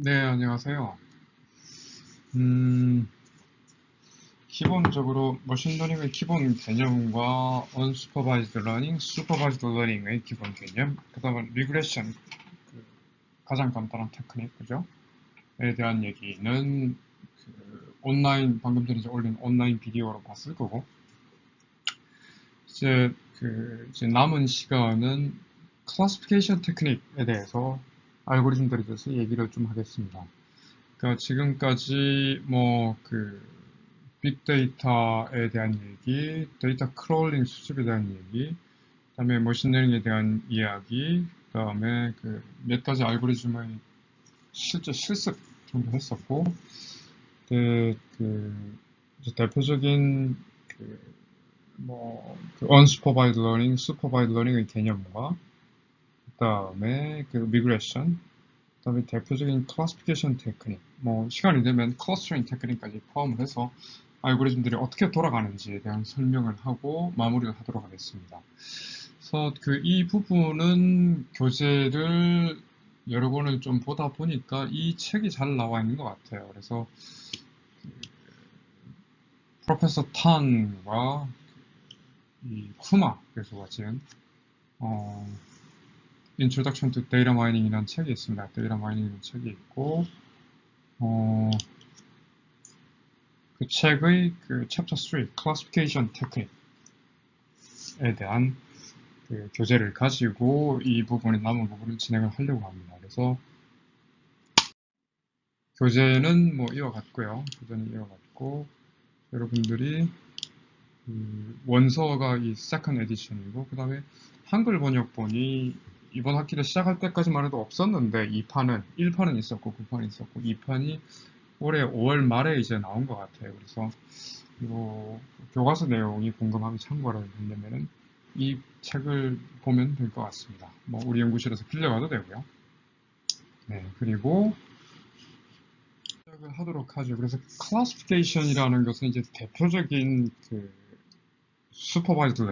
네, 안녕하세요. 음, 기본적으로 머신러닝의 기본 개념과 unsupervised learning, supervised learning의 기본 개념, 그 다음에 리그레션, 가장 간단한 테크닉, 그죠? 에 대한 얘기는 온라인, 방금 전에 이제 올린 온라인 비디오로 봤을 거고, 이제 남은 시간은 클래시피케이션 테크닉에 대해서 알고리즘들에 대해서 얘기를 좀 하겠습니다. 그러니까 지금까지 빅데이터에 대한 얘기, 데이터 크롤링 수집에 대한 얘기, 그다음에 머신러닝에 대한 이야기, 그다음에 몇 가지 알고리즘의 실제 실습 정도 했었고, 그, 그 이제 대표적인 unsupervised learning, supervised learning의 개념과 그다음에 미그레이션, 그다음에 대표적인 클래시피케이션 테크닉, 시간이 되면 클러스터링 테크닉까지 포함을 해서 알고리즘들이 어떻게 돌아가는지에 대한 설명을 하고 마무리를 하도록 하겠습니다. 그래서 이 부분은 교재를 여러 권을 좀 보다 보니까 이 책이 잘 나와 있는 것 같아요. 그래서 프로페서 탄과 이 쿠마 교수가 지은 어, Introduction to Data Mining이라는 책이 있습니다. Data Mining이라는 책이 있고 어, 그 책의 챕터 3, Classification Technique에 대한 교재를 가지고 이 부분의 남은 부분을 진행을 하려고 합니다. 그래서 교재는 이와 같고요. 교재는 이와 같고 여러분들이 원서가 이 세컨 에디션이고 그 다음에 한글 번역본이 이번 학기를 시작할 때까지만 해도 없었는데 2판은 1판은 있었고 9판은 있었고 2판이 올해 5월 말에 이제 나온 것 같아요. 그래서 이 교과서 내용이 궁금하면 참고를 하려면은 이 책을 보면 될 것 같습니다. 우리 연구실에서 빌려가도 되고요. 네, 그리고 시작을 하도록 하죠. 그래서 클래시피케이션이라는 것은 이제 대표적인 슈퍼바이즈드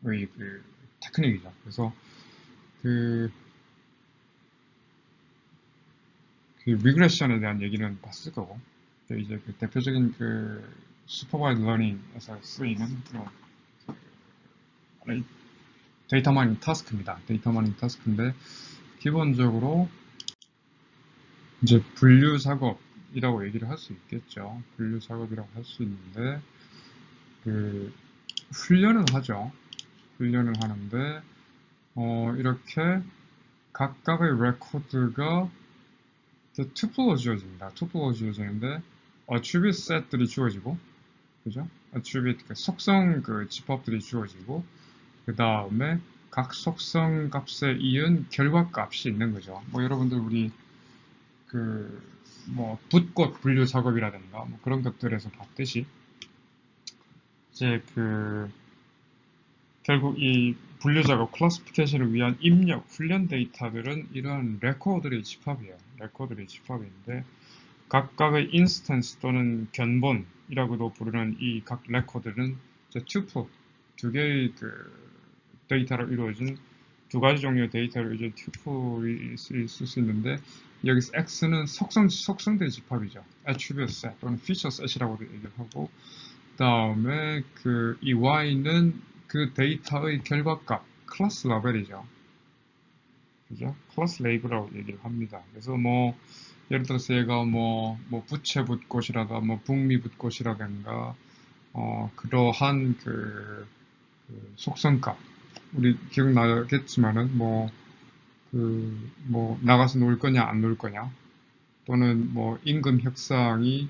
러닝의 테크닉이죠. 그래서 그, 리그레션에 대한 얘기는 봤을 거고, 이제 대표적인 슈퍼바이즈드 러닝에서 쓰이는 그런 데이터 마이닝 타스크입니다. 데이터 마이닝 타스크인데 기본적으로 이제 분류 작업이라고 얘기를 할 수 있겠죠. 분류 작업이라고 할 수 있는데 훈련을 하죠. 훈련을 하는데 이렇게 각각의 레코드가 투표로 지어집니다. 투표로 지어지는데 attribute set들이 주어지고, 그죠? attribute 속성 집합들이 주어지고, 그 다음에 각 속성 값에 이은 결과 값이 있는 거죠. 여러분들 우리 붓꽃 분류 작업이라든가 그런 것들에서 봤듯이 이제 결국 이 분류 작업 클래시피케이션을 위한 입력 훈련 데이터들은 이러한 레코드의 집합이에요. 레코드의 집합인데 각각의 인스턴스 또는 견본이라고도 부르는 이 각 레코드는 이제 투플 두 개의 데이터로 이루어진 두 가지 종류의 데이터로 이제 튜플이 있을 수 있는데 여기서 X는 속성들의 집합이죠. attribute set 또는 feature set이라고도 얘기를 하고 그 다음에 이 Y는 그 데이터의 결과값 클래스 라벨이죠. 그죠? 클래스 레이블이라고 얘기를 합니다. 그래서 예를 들어서 얘가 부채붓꽃이라든가 북미붓꽃이라든가 그러한 속성값 우리 기억나겠지만은 나가서 놀 거냐 안 놀 거냐 또는 임금 협상이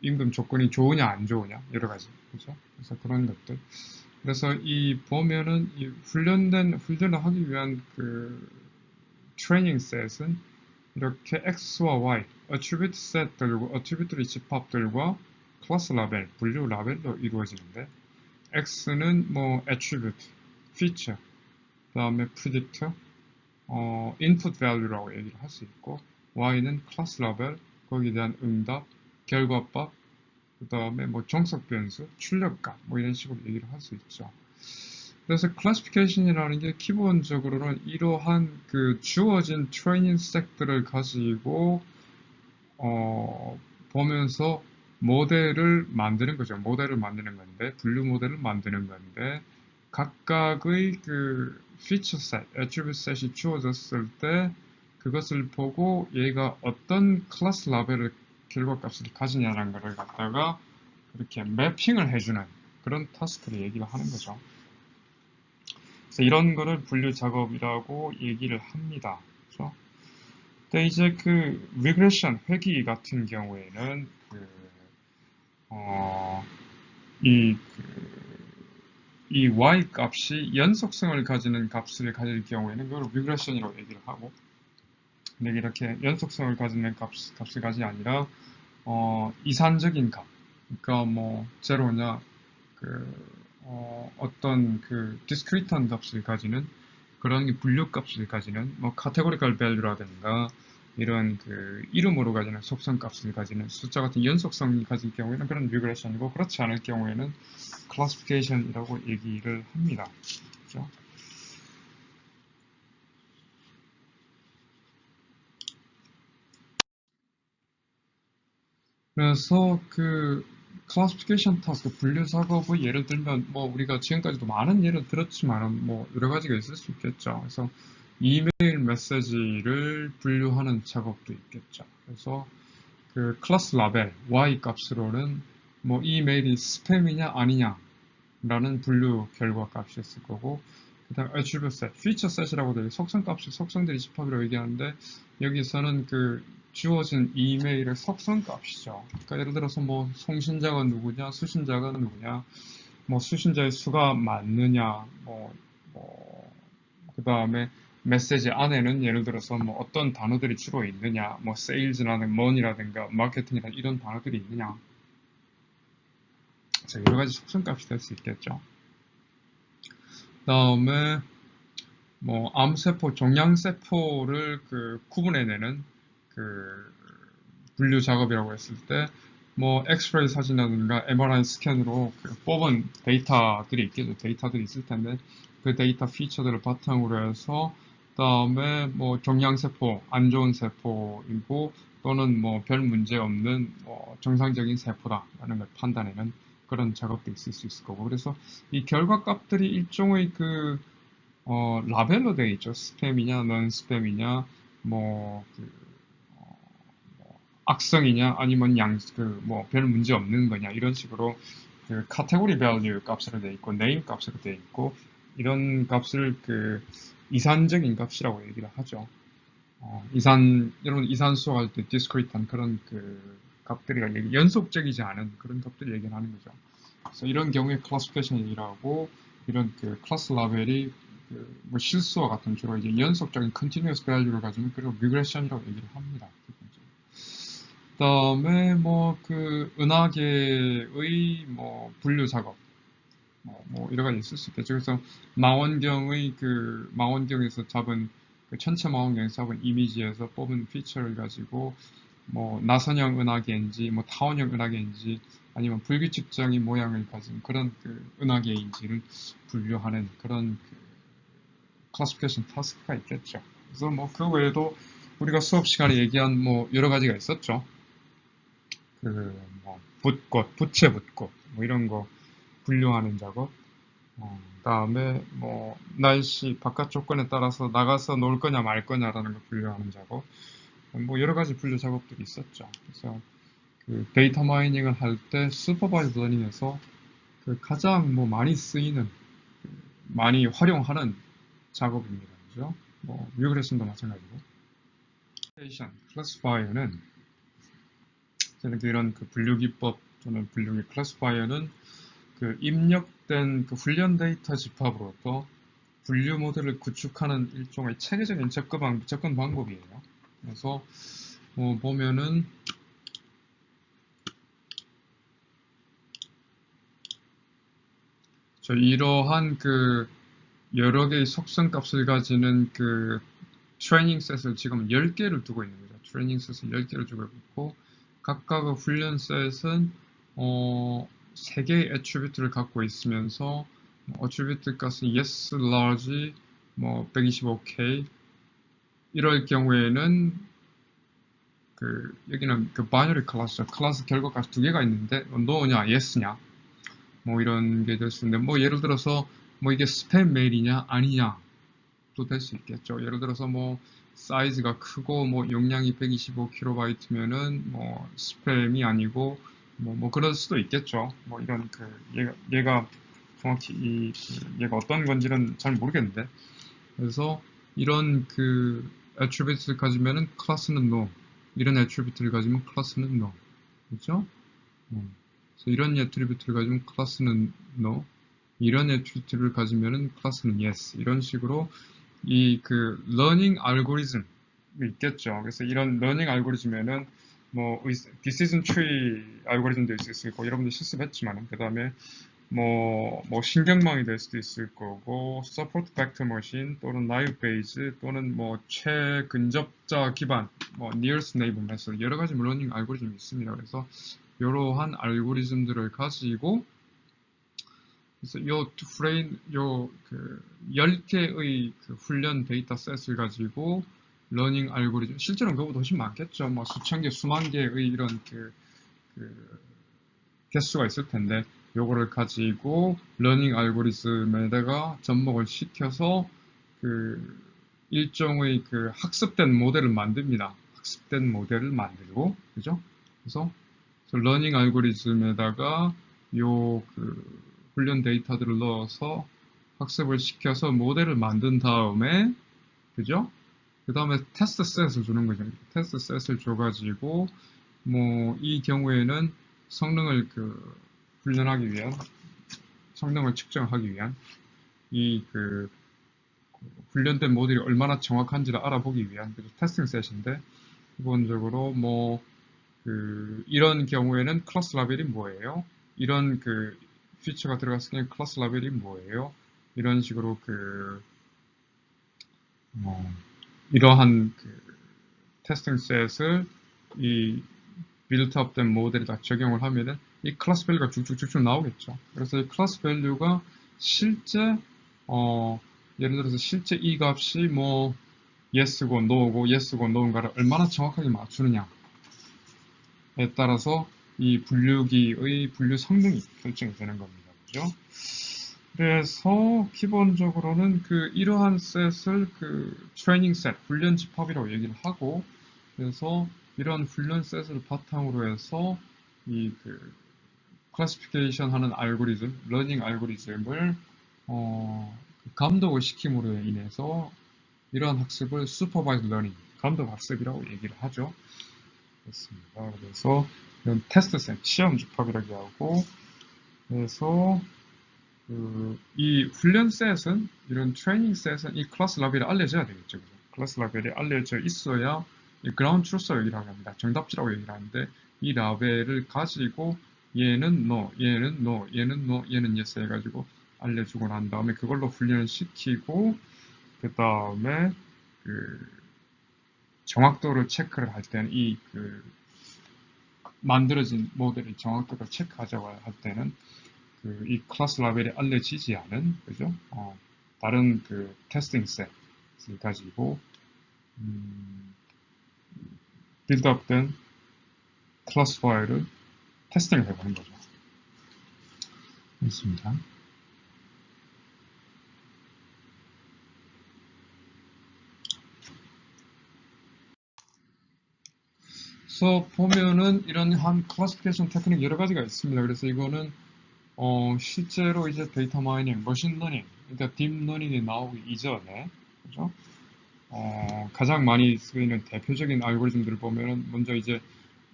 임금 조건이 좋으냐 안 좋으냐 여러 가지 그죠? 그래서 그런 것들 그래서 이 보면은 이 훈련을 하기 위한 트레이닝 셋은 이렇게 X와 Y, attribute set들과 attribute의 집합들과 클래스 라벨, 분류 라벨로 이루어지는데 X는 attribute, feature, 그 다음에 predictor, input value라고 얘기를 할 수 있고 Y는 클래스 라벨, 거기에 대한 응답, 결과값, 그 다음에 정석 변수, 출력값 이런 식으로 얘기를 할 수 있죠. 그래서 classification이라는 게 기본적으로는 이러한 그 주어진 트레이닝 셋들을 가지고 보면서 모델을 만드는 거죠. 모델을 만드는 건데, 분류 모델을 만드는 건데, 각각의 그 피처 셋, 애트리뷰트 셋이 주어졌을 때 그것을 보고 얘가 어떤 클래스 라벨의 결과값을 가지냐는 것을 갖다가 그렇게 매핑을 해주는 그런 타스크를 얘기를 하는 거죠. 그래서 이런 거를 분류 작업이라고 얘기를 합니다. 그렇죠? 근데 이제 그 리그레션 회귀 같은 경우에는 어, 이, 이 y 값이 연속성을 가지는 값을 가질 경우에는 그걸 리그레션이라고 얘기를 하고, 근데 이렇게 연속성을 가지는 값을 가지 아니라 이산적인 값, 그러니까 뭐 제로냐 어떤 그 discrete한 값을 가지는 그런 분류 값을 가지는 뭐 categorical value라든가 이런 그 이름으로 가지는 속성 값을 가지는 숫자 같은 연속성이 가질 경우에는 그런 regression이고, 그렇지 않을 경우에는 classification이라고 얘기를 합니다. 그렇죠? 그래서 그 클래시피케이션 타스크 분류 작업의 예를 들면 뭐 우리가 지금까지도 많은 예를 들었지만 뭐 여러 가지가 있을 수 있겠죠. 그래서 이메일 메시지를 분류하는 작업도 있겠죠. 그래서 그 클래스 라벨 y 값으로는 뭐 이메일이 스팸이냐 아니냐라는 분류 결과 값이 있을 거고, 그다음 attribute set, feature set이라고 되어 속성 값을 속성들이 집합이라고 얘기하는데, 여기서는 그 주어진 이메일의 속성 값이죠. 그러니까 예를 들어서 뭐 송신자가 누구냐, 수신자가 누구냐, 뭐 수신자의 수가 많느냐, 그 다음에 메시지 안에는 예를 들어서 뭐 어떤 단어들이 주로 있느냐, 뭐 sales라든가 money라든가 마케팅이라든가 이런 단어들이 있느냐. 그래서 여러 가지 속성 값이 될 수 있겠죠. 다음에 뭐 암세포, 종양세포를 그 구분해내는 그 분류 작업이라고 했을 때 뭐 엑스레이 사진이라든가 MRI 스캔으로 그 뽑은 데이터들이 있겠죠. 데이터들이 있을 텐데 그 데이터 피처들을 바탕으로 해서 그다음에 뭐 종양세포, 안 좋은 세포이고 또는 뭐 별 문제 없는 뭐 정상적인 세포다라는 걸 판단하는 그런 작업도 있을 수 있을 거고, 그래서 이 결과값들이 일종의 그 라벨로 되어 있죠. 스팸이냐, 넌 스팸이냐, 뭐, 악성이냐, 아니면 뭐, 별 문제 없는 거냐, 이런 식으로 그 카테고리 밸류 값으로 되어 있고, 네임 값으로 되어 있고, 이런 값을 그 이산적인 값이라고 얘기를 하죠. 여러분 이산 수학할 때 디스크리트한 그런 그 값들이 연속적이지 않은 그런 값들 얘기를 하는 거죠. 그래서 이런 경우에 클래시피케이션이라고, 이런 그 클래스 라벨이 그뭐 실수와 같은 주로 이제 연속적인 continuous value를 가지면 그리고 regression이라고 얘기를 합니다. 그다음에 뭐 그 은하계의 뭐 분류 작업, 뭐 여러 가지 있을 수 있겠죠. 그래서 망원경에서 잡은 그 천체 망원경에서 잡은 이미지에서 뽑은 피처를 가지고 뭐 나선형 은하계인지 뭐 타원형 은하계인지 아니면 불규칙적인 모양을 가진 그런 그 은하계인지를 분류하는 그런 그 클래시피케이션 타스크가 있겠죠. 그래서 뭐 그 외에도 우리가 수업 시간에 얘기한 뭐 여러 가지가 있었죠. 그 뭐 붓꽃, 부채 붓꽃 뭐 이런 거 분류하는 작업. 그다음에 뭐 날씨 바깥 조건에 따라서 나가서 놀 거냐 말 거냐라는 걸 분류하는 작업. 뭐 여러 가지 분류 작업들이 있었죠. 그래서 그 데이터 마이닝을 할 때 슈퍼바이즈 러닝에서 그 가장 뭐 많이 쓰이는, 많이 활용하는 작업입니다. 그죠? 뭐 리그레션도 마찬가지고. 클래시파이어는 이런 그 분류 기법 또는 분류기 클래시파이어는 그 입력된 그 훈련 데이터 집합으로부터 분류 모델을 구축하는 일종의 체계적인 접근 방법이에요. 그래서 뭐 보면은 이러한 그 여러 개의 속성 값을 가지는 그 트레이닝 셋을 지금 10개를 두고 있는 거죠. 트레이닝 셋을 10개를 두고 있고, 각각의 훈련 셋은 3개의 애트리뷰트를 갖고 있으면서 attribute 값은 yes, large, 125K 이럴 경우에는 여기는 binary 클래스죠. 클래스 결과값 두 개가 있는데 no냐, yes냐 이런 게 될 수 있는데 예를 들어서 이게 스팸 메일이냐 아니냐 또 될 수 있겠죠. 예를 들어서 사이즈가 크고 용량이 125KB면은 스팸이 아니고 그럴 수도 있겠죠. 이런 얘가 정확히 얘가 어떤 건지는 잘 모르겠는데 그래서 이런 attribute를 가지면은 클래스는 no 이런 attribute를 가지면 클래스는 no 그렇죠? 그래서 이런 attribute를 가지면 클래스는 no 이런 attribute를 가지면은 클래스는 yes 이런 식으로 이 learning 알고리즘이 있겠죠. 그래서 이런 learning 알고리즘에는 decision tree 알고리즘도 있을 수 있고 여러분들 실습했지만 그 다음에 신경망이 될 수도 있을 거고 support vector machine 또는 naive Bayes 또는 최근접자 기반 nearest neighbor method 여러 가지 learning 알고리즘이 있습니다. 그래서 이러한 알고리즘들을 가지고 그래서 요 프레임, 10개의 훈련 데이터셋을 가지고 러닝 알고리즘, 실제로는 그거보다 훨씬 많겠죠. 수천 개, 수만 개의 이런 개수가 있을 텐데, 요거를 가지고 러닝 알고리즘에다가 접목을 시켜서 일종의 학습된 모델을 만듭니다. 학습된 모델을 만들고, 그죠? 그래서 러닝 알고리즘에다가 요 훈련 데이터들을 넣어서 학습을 시켜서 모델을 만든 다음에 그죠? 그 다음에 테스트 셋을 주는 거죠. 테스트 셋을 줘가지고 이 경우에는 성능을 훈련하기 위한 성능을 측정하기 위한 이 훈련된 모델이 얼마나 정확한지를 알아보기 위한 테스팅 셋인데 기본적으로 이런 경우에는 클래스 라벨이 뭐예요? 이런 피처가 들어갔을 때 클래스 라벨이 뭐예요? 이런 식으로 이러한 테스팅 셋을 이 빌트업된 모델에다 적용을 하면은 이 클래스 밸류가 쭉쭉쭉쭉 나오겠죠. 그래서 이 클래스 밸류가 실제 예를 들어서 실제 이 값이 yes고 no고 yes고 no인가를 얼마나 정확하게 맞추느냐에 따라서 이 분류기의 분류 성능이 결정이 되는 겁니다. 그죠? 그래서 기본적으로는 이러한 셋을 트레이닝 셋, 훈련 집합이라고 얘기를 하고 그래서 이런 훈련 셋을 바탕으로 해서 이 클래시피케이션 하는 알고리즘, 러닝 알고리즘을 감독을 시킴으로 인해서 이러한 학습을 슈퍼바이즈 러닝, 감독 학습이라고 얘기를 하죠. 그렇습니다. 그래서 이런 테스트 셋, 시험 집합이라고 하고 그래서 이 훈련 셋은 이런 트레이닝 셋은 이 클래스 라벨이 알려져야 되겠죠. 그죠? 클래스 라벨이 알려져 있어야 이 그라운드 트루스라고 얘기를 합니다. 정답지라고 얘기를 하는데 이 라벨을 가지고 얘는 no, 얘는 no, 얘는 no, 얘는 yes 해가지고 알려주고 난 다음에 그걸로 훈련을 시키고 그 다음에 정확도를 체크를 할 때는 만들어진 모델의 정확도를 체크하자고 할 때는 이 클래스 라벨이 알려지지 않은 그죠? 다른 테스팅 셋을 가지고 빌드업된 클래스 파일을 테스팅을 해보는 거죠. 있습니다. 그래서 보면은 이런 한 클래시피케이션 테크닉 여러 가지가 있습니다. 그래서 이거는 실제로 이제 데이터 마이닝, 머신 러닝, 그러니까 딥러닝이 나오기 이전에 그죠? 가장 많이 쓰이는 대표적인 알고리즘들을 보면은 먼저 이제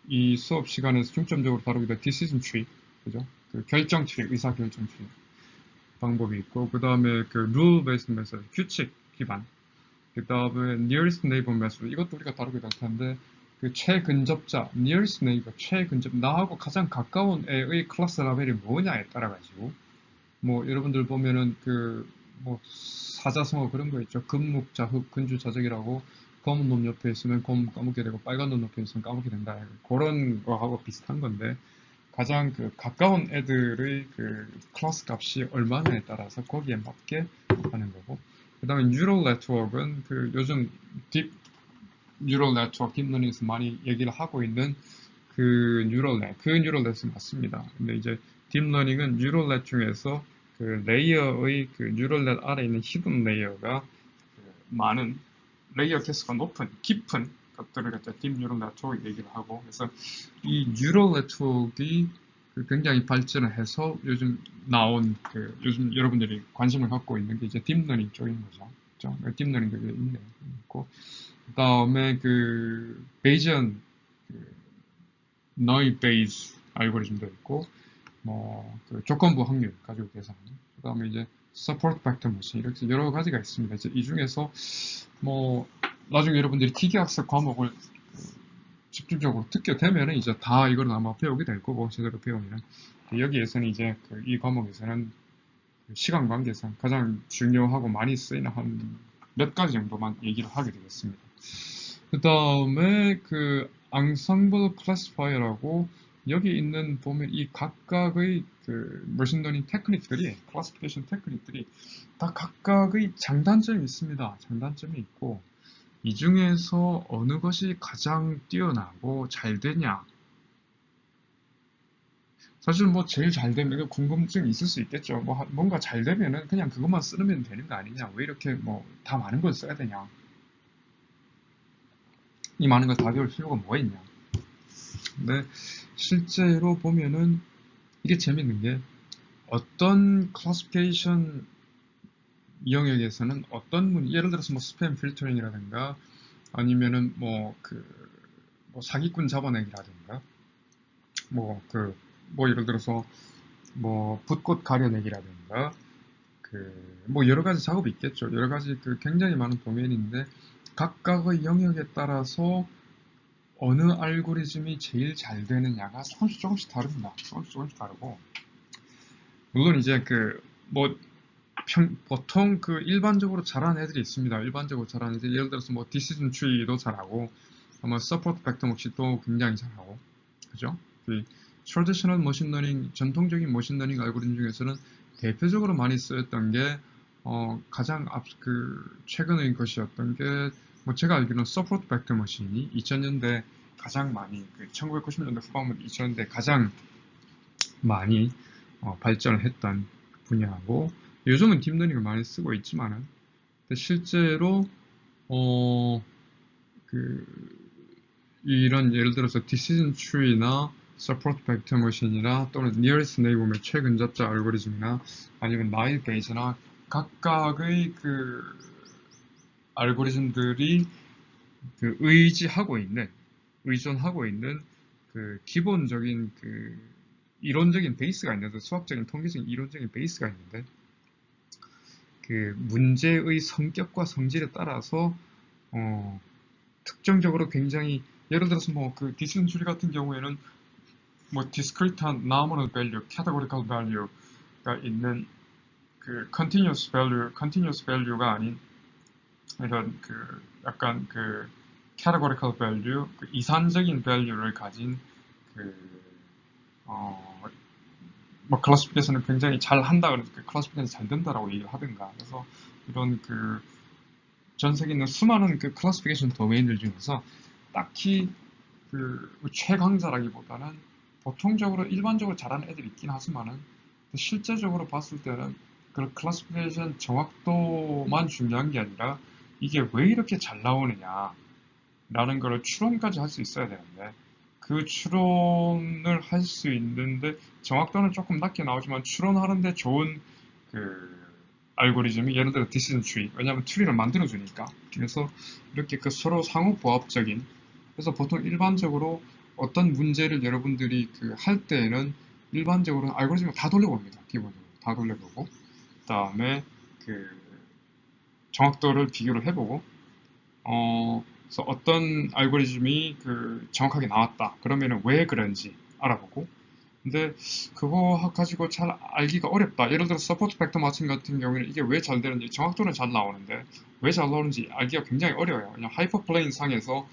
이 수업 시간에서 중점적으로 다루게 될 decision tree, 그죠? 결정 트리, 의사 결정 트리 방법이 있고, 그 다음에 rule based method, 규칙 기반, 그 다음에 nearest neighbor method, 이것도 우리가 다루게 될 텐데, 최근접자, nearest neighbor, 최근접, 나하고 가장 가까운 애의 클래스 라벨이 뭐냐에 따라 가지고, 여러분들 보면은 사자성어 그런 거 있죠. 금묵자흑, 근주자적이라고 검은 놈 옆에 있으면 검 까먹게 되고 빨간 놈 옆에 있으면 까먹게 된다. 그런 거하고 비슷한 건데 가장 그 가까운 애들의 그 클래스 값이 얼마냐에 따라서 거기에 맞게 하는 거고, 그 다음에 뉴럴 네트워크는 그 요즘 딥 뉴럴 네트워크 딥러닝에서 많이 얘기를 하고 있는 그 뉴럴 넷이 맞습니다. 근데 이제 딥러닝은 뉴럴 넷 중에서 그 레이어의 그 뉴럴 넷 아래에 있는 히든 레이어가 그 많은 레이어 개수가 높은 깊은 것들을 갖다 딥 뉴럴 네트워크 얘기를 하고, 그래서 이 뉴럴 네트워크가 그 굉장히 발전을 해서 요즘 나온 그 요즘 여러분들이 관심을 갖고 있는 게 이제 딥러닝 쪽인 거죠. 그렇죠? 딥러닝도 있네. 있고, 그 다음에 그 베이지언 그 너희 베이스 알고리즘도 있고, 뭐 그 조건부 확률 가지고 계산하는, 그 다음에 이제 서포트 벡터 머신, 이렇게 여러 가지가 있습니다. 이제 이 중에서 뭐 나중에 여러분들이 기계학습 과목을 집중적으로 듣게 되면 이제 다 이걸 아마 배우게 될 거고, 제대로 배우면 여기에서는 이제 이 과목에서는 그 시간 관계상 가장 중요하고 많이 쓰이는 한 몇 가지 정도만 얘기를 하게 되겠습니다. 그 다음에 그 앙상블 클래시파이어라고 여기 있는 보면 이 각각의 그 머신러닝 테크닉들이, 클래시피케이션 테크닉들이 다 각각의 장단점이 있습니다. 장단점이 있고, 이 중에서 어느 것이 가장 뛰어나고 잘 되냐? 사실 뭐 제일 잘 되면 궁금증이 있을 수 있겠죠. 뭐 뭔가 잘 되면은 그냥 그것만 쓰면 되는 거 아니냐? 왜 이렇게 뭐 다 많은 걸 써야 되냐? 이 많은 걸 다 배울 필요가 뭐 있냐? 근데 실제로 보면은 이게 재밌는 게, 어떤 클래시피케이션 영역에서는 어떤 예를 들어서 뭐 스팸 필터링이라든가 아니면은 뭐 사기꾼 잡아내기라든가 뭐 예를 들어서 뭐 붓꽃 가려내기라든가 뭐 여러 가지 작업이 있겠죠. 여러 가지 그 굉장히 많은 도메인인데 각각의 영역에 따라서 어느 알고리즘이 제일 잘 되느냐가 조금씩 다릅니다. 조금씩 다르고, 물론 이제 뭐 보통 그 일반적으로 잘하는 애들이 있습니다. 일반적으로 잘하는 애들, 예를 들어서 뭐 디시전 트리도 잘하고, 아마 서포트 벡터 몫도 굉장히 잘하고, 그죠? 그 트래디셔널 머신러닝, 전통적인 머신러닝 알고리즘 중에서는 대표적으로 많이 쓰였던 게 가장 최근의 것이었던 게, 뭐 제가 알기로는 서포트 벡터 머신이 2000년대 가장 많이, 1990년대 후반부터 2000년대 가장 많이 발전을 했던 분야고, 요즘은 딥러닝을 많이 쓰고 있지만은 실제로 어, 그 이런 예를 들어서 decision tree나 support vector machine이나 또는 nearest neighbor의 최근접자 알고리즘이나 아니면 naive Bayes나 각각의 그 알고리즘들이 의존하고 있는 그 기본적인 그 이론적인 베이스가 있는데, 수학적인 통계적인 이론적인 베이스가 있는데, 그 문제의 성격과 성질에 따라서 특정적으로 굉장히, 예를 들어서 뭐 그 디시전 트리 같은 경우에는 뭐 discrete한 nominal value, categorical value가 있는 그 continuous value가 아닌 이런 약간 categorical value, 이산적인 value를 가진 뭐 클래시피케이션을 굉장히 잘 한다 그러니까 클래시피케이션 잘 된다라고 얘기를 하든가, 그래서 이런 전 세계에 있는 수많은 클래시피케이션 도메인들 중에서 딱히 최강자라기보다는 보통적으로 일반적으로 잘하는 애들이 있긴 하지만은 실제적으로 봤을 때는 클래시피케이션 정확도만 중요한 게 아니라 이게 왜 이렇게 잘 나오느냐라는 걸 추론까지 할 수 있어야 되는데, 그 추론을 할 수 있는데 정확도는 조금 낮게 나오지만 추론하는데 좋은 알고리즘이, 예를 들어 decision tree, 왜냐하면 트리를 만들어 주니까. 그래서 이렇게 서로 상호 부합적인, 그래서 보통 일반적으로 어떤 문제를 여러분들이 할 때에는 일반적으로 알고리즘을 다 돌려봅니다. 기본적으로 다 돌려보고, 그 다음에 정확도를 비교를 해보고, 그래서 어떤 알고리즘이 정확하게 나왔다 그러면은 왜 그런지 알아보고, 근데 그거 가지고 잘 알기가 어렵다. 예를 들어 서포트 벡터 마칭 같은 경우에는 이게 왜 잘 되는지, 정확도는 잘 나오는데 왜 잘 나오는지 알기가 굉장히 어려워요. 그냥 하이퍼플레인 상에서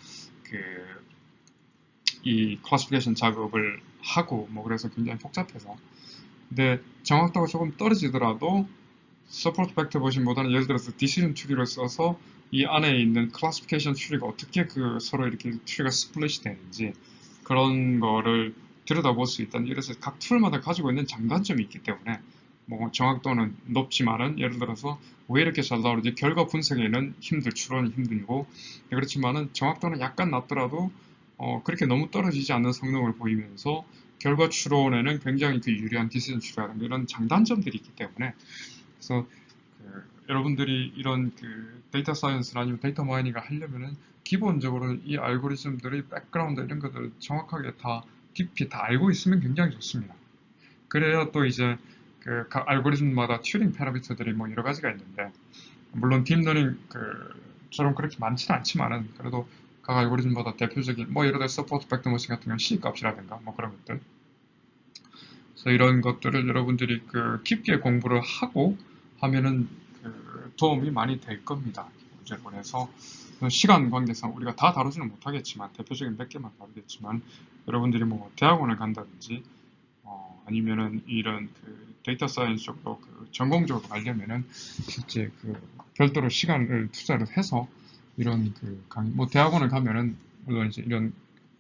이 클래시피케이션 작업을 하고 뭐 그래서 굉장히 복잡해서 근데 정확도가 조금 떨어지더라도 서포트 벡터 버전보다는 예를 들어서 디시전 트리를 써서 이 안에 있는 클래시피케이션 트리가 어떻게 그 서로 이렇게 트리가 스플릿이 되는지 그런 거를 들여다볼 수 있다는 이래서 각 툴마다 가지고 있는 장단점이 있기 때문에 뭐 정확도는 높지만은 예를 들어서 왜 이렇게 잘 나오는지 결과 분석에는 추론이 힘들고 그렇지만은 정확도는 약간 낮더라도 그렇게 너무 떨어지지 않는 성능을 보이면서 결과 추론에는 굉장히 그 유리한 디시전 트리라는 이런 장단점들이 있기 때문에 그래서 여러분들이 이런 그 데이터 사이언스나 아니면 데이터 마이닝을 하려면은 기본적으로 이 알고리즘들의 백그라운드 이런 것들을 정확하게 다 깊이 다 알고 있으면 굉장히 좋습니다. 그래야 또 이제 그 각 알고리즘마다 튜닝 파라미터들이 뭐 여러 가지가 있는데 물론 딥러닝 그처럼 그렇게 많지는 않지만은 그래도 각 알고리즘마다 대표적인 뭐 예를 들어 서포트 벡터 머신 같은 경우는 C 값이라든가 뭐 그런 것들 그래서 이런 것들을 여러분들이 그 깊게 공부를 하고 하면은 그 도움이 많이 될 겁니다. 기본적으로 해서 시간 관계상 우리가 다 다루지는 못하겠지만 대표적인 몇 개만 다루겠지만 여러분들이 뭐 대학원을 간다든지 아니면은 이런 그 데이터 사이언스 쪽으로 그 전공적으로 가려면은 실제 그 별도로 시간을 투자를 해서 이런 그 강의 뭐 대학원을 가면은 물론 이제 이런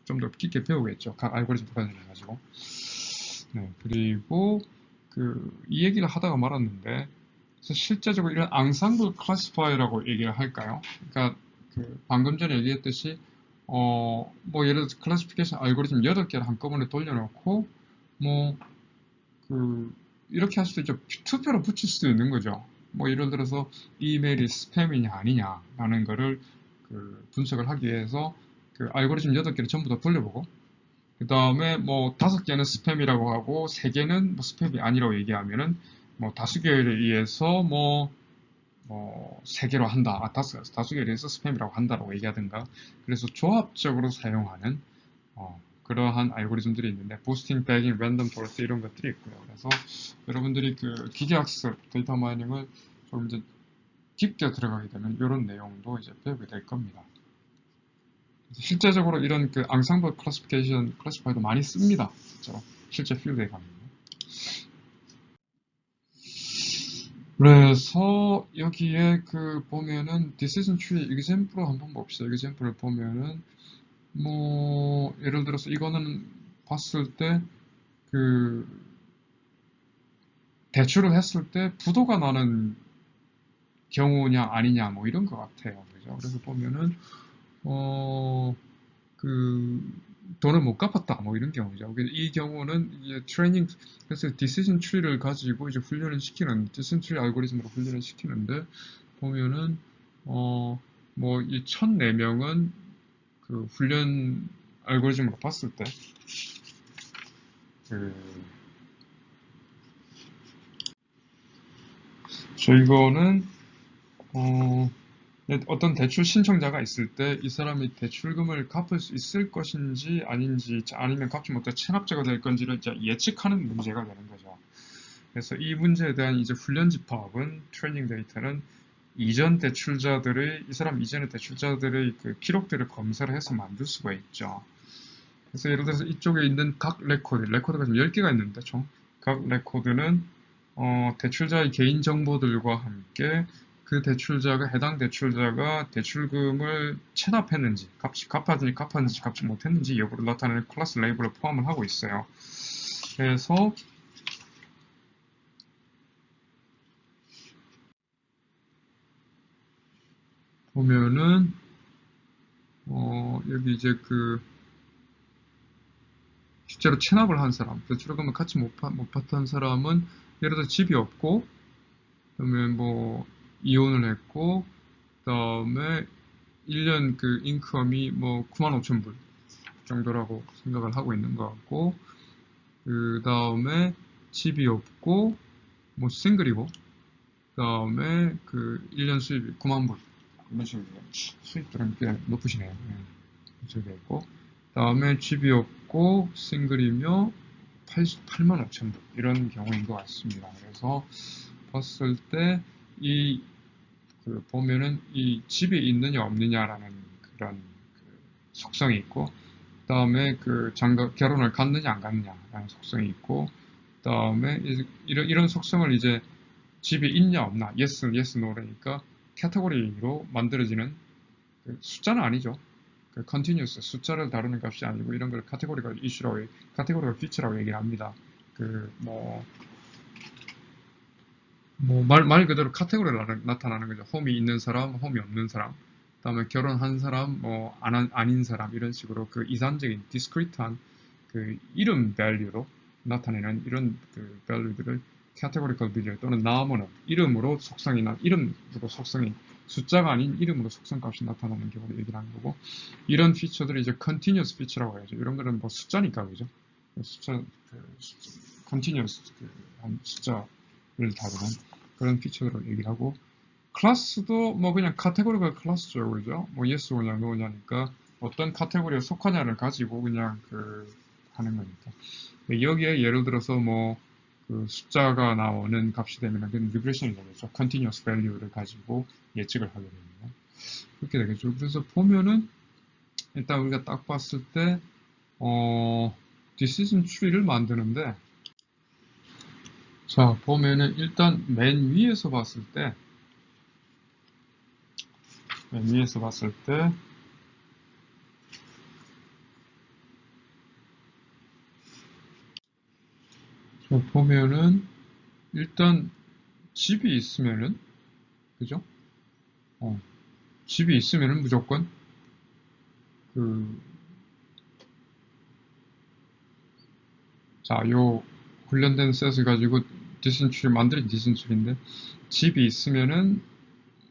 좀 더 깊게 배우겠죠. 각 알고리즘 관련해 가지고. 네, 그리고 이 얘기를 하다가 말았는데, 그래서 실제적으로 이런 앙상블 클래시파이어라고 얘기를 할까요? 그러니까 방금 전에 얘기했듯이 뭐 예를 들어서 클래시피케이션 알고리즘 8개를 한꺼번에 돌려놓고 뭐 이렇게 할 수도 있죠. 투표로 붙일 수도 있는 거죠. 뭐 예를 들어서 이메일이 스팸이냐 아니냐라는 거를 분석을 하기 위해서 알고리즘 8개를 전부 다 돌려보고 그 다음에 뭐 5개는 스팸이라고 하고 3개는 뭐 스팸이 아니라고 얘기하면은 뭐 다수결에 의해서 뭐 3개로 한다. 5개에 의해서 스팸이라고 한다라고 얘기하든가. 그래서 조합적으로 사용하는 그러한 알고리즘들이 있는데 부스팅, 배깅, 랜덤 포레스트 이런 것들이 있고요. 그래서 여러분들이 기계학습, 데이터 마이닝을 좀 이제 깊게 들어가게 되면 이런 내용도 이제 배우게 될 겁니다. 실제적으로 이런 앙상블 클래시파이도 많이 씁니다. 진짜로. 실제 필드에 가면. 그래서 여기에 보면은 decision tree example로 한번 봅시다. example을 보면은 뭐 예를 들어서 이거는 봤을 때 대출을 했을 때 부도가 나는 경우냐 아니냐 뭐 이런 것 같아요. 그죠? 그래서 보면은 돈을 못 갚았다 뭐 이런 경우죠. 이 경우는 이제 트레이닝 그래서 디시전 트리를 가지고 이제 훈련을 시키는 디시전 트리 알고리즘으로 훈련을 시키는데 보면은 뭐 이 1004명은 훈련 알고리즘으로 봤을 때 이거는 어떤 대출 신청자가 있을 때 이 사람이 대출금을 갚을 수 있을 것인지 아닌지 아니면 갚지 못해 체납자가 될 건지를 이제 예측하는 문제가 되는 거죠. 그래서 이 문제에 대한 이제 훈련 집합은 트레이닝 데이터는 이 사람 이전의 대출자들의 기록들을 검사를 해서 만들 수가 있죠. 그래서 예를 들어서 이쪽에 있는 각 레코드가 지금 10개가 있는데 각 레코드는 대출자의 개인정보들과 함께 해당 대출자가 대출금을 체납했는지, 갚았는지, 갚지 못했는지 여부를 나타내는 클래스 레이블을 포함을 하고 있어요. 그래서 보면은 여기 이제 실제로 체납을 한 사람, 대출금을 같이 못 받은 사람은 예를 들어 집이 없고 그러면 뭐 이혼을 했고 그다음에 1년 인컴이 뭐 95,000불 정도라고 생각을 하고 있는 것 같고 그 다음에 집이 없고 뭐 싱글이고 그 다음에 1년 수입이 90,000불 이런 식으로 수입들은 꽤 높으시네요. 저기 있고 그 다음에 집이 없고 싱글이며 88,500,000불 이런 경우인 것 같습니다. 그래서 봤을 때 보면은 이 집이 있느냐 없느냐라는 그런 속성이 있고 그다음에 그 장가 결혼을 갔느냐 안 갔느냐라는 속성이 있고, 그다음에 이런 속성을 이제 집이 있냐 없나, yes, yes, no라니까 카테고리로 만들어지는 그 숫자는 아니죠. 그 continuous 숫자를 다루는 값이 아니고 이런 걸 카테고리가 issue라고, 카테고리가 feature라고 얘기를 합니다. 그 말 그대로 카테고리로 나타나는 거죠. 홈이 있는 사람, 홈이 없는 사람, 그다음에 결혼한 사람, 아닌 사람, 이런 식으로 그 이산적인 디스크리트한 그 이름 밸류로 나타내는 이런 그 밸류들을 categorical value 또는 나머는 이름으로 속성이나 이름으로 속성이 숫자가 아닌 이름으로 속성값이 나타나는 경우를 얘기를 하는 거고, 이런 피처들을 이제 continuous feature라고 해야죠. 이런 거는 뭐 숫자니까, 그죠? continuous 한 숫자를 다루는 그런 피처로 얘기를 하고, 클래스도 뭐 그냥 카테고리가 클래스죠, 그죠? 뭐 yes, 오냐, no냐니까 어떤 카테고리에 속하냐를 가지고 그냥 하는 거니까. 여기에 예를 들어서 그 숫자가 나오는 값이 되면 그건 리그레션이 되겠죠. continuous value를 가지고 예측을 하게 됩니다. 그렇게 되겠죠. 그래서 보면은 일단 우리가 딱 봤을 때 decision tree를 만드는데, 자, 보면은 일단 맨 위에서 봤을 때 보면은 일단 집이 있으면은, 그죠? 집이 있으면은 무조건 요 관련된 셋을 가지고 디센트리 만들어진 디센트리인데, 집이 있으면은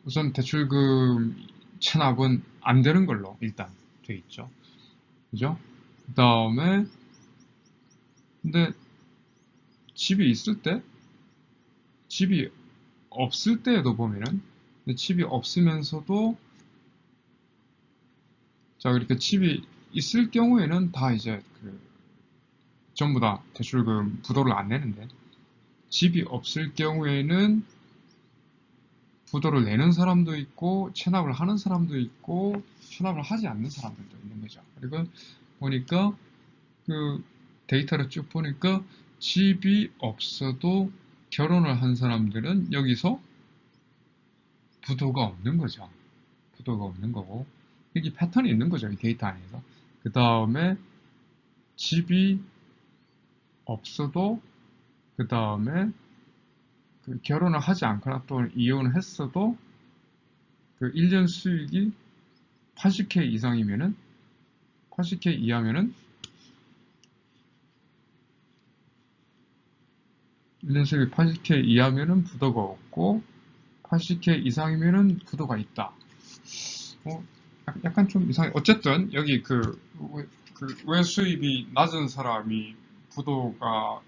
우선 대출금 체납은 안 되는 걸로 일단 돼 있죠. 그죠? 그 다음에 근데 집이 있을 때, 집이 없을 때에도 보면은, 집이 없으면서도, 자, 이렇게 집이 있을 경우에는 다 이제 전부 다 대출금 부도를 안 내는데, 집이 없을 경우에는 부도를 내는 사람도 있고 체납을 하는 사람도 있고 체납을 하지 않는 사람들도 있는 거죠. 그리고 보니까 그 데이터를 쭉 보니까 집이 없어도 결혼을 한 사람들은 여기서 부도가 없는 거죠. 부도가 없는 거고, 여기 패턴이 있는 거죠, 이 데이터 안에서. 그 다음에 집이 없어도, 그 다음에 결혼을 하지 않거나 또는 이혼을 했어도 1년 수익이 80K 이상이면은, 80K 이하면은 1년 수익이 80K 이하면은 부도가 없고 80K 이상이면은 부도가 있다. 약간 좀 이상해. 어쨌든 여기 왜 수입이 낮은 사람이 부도가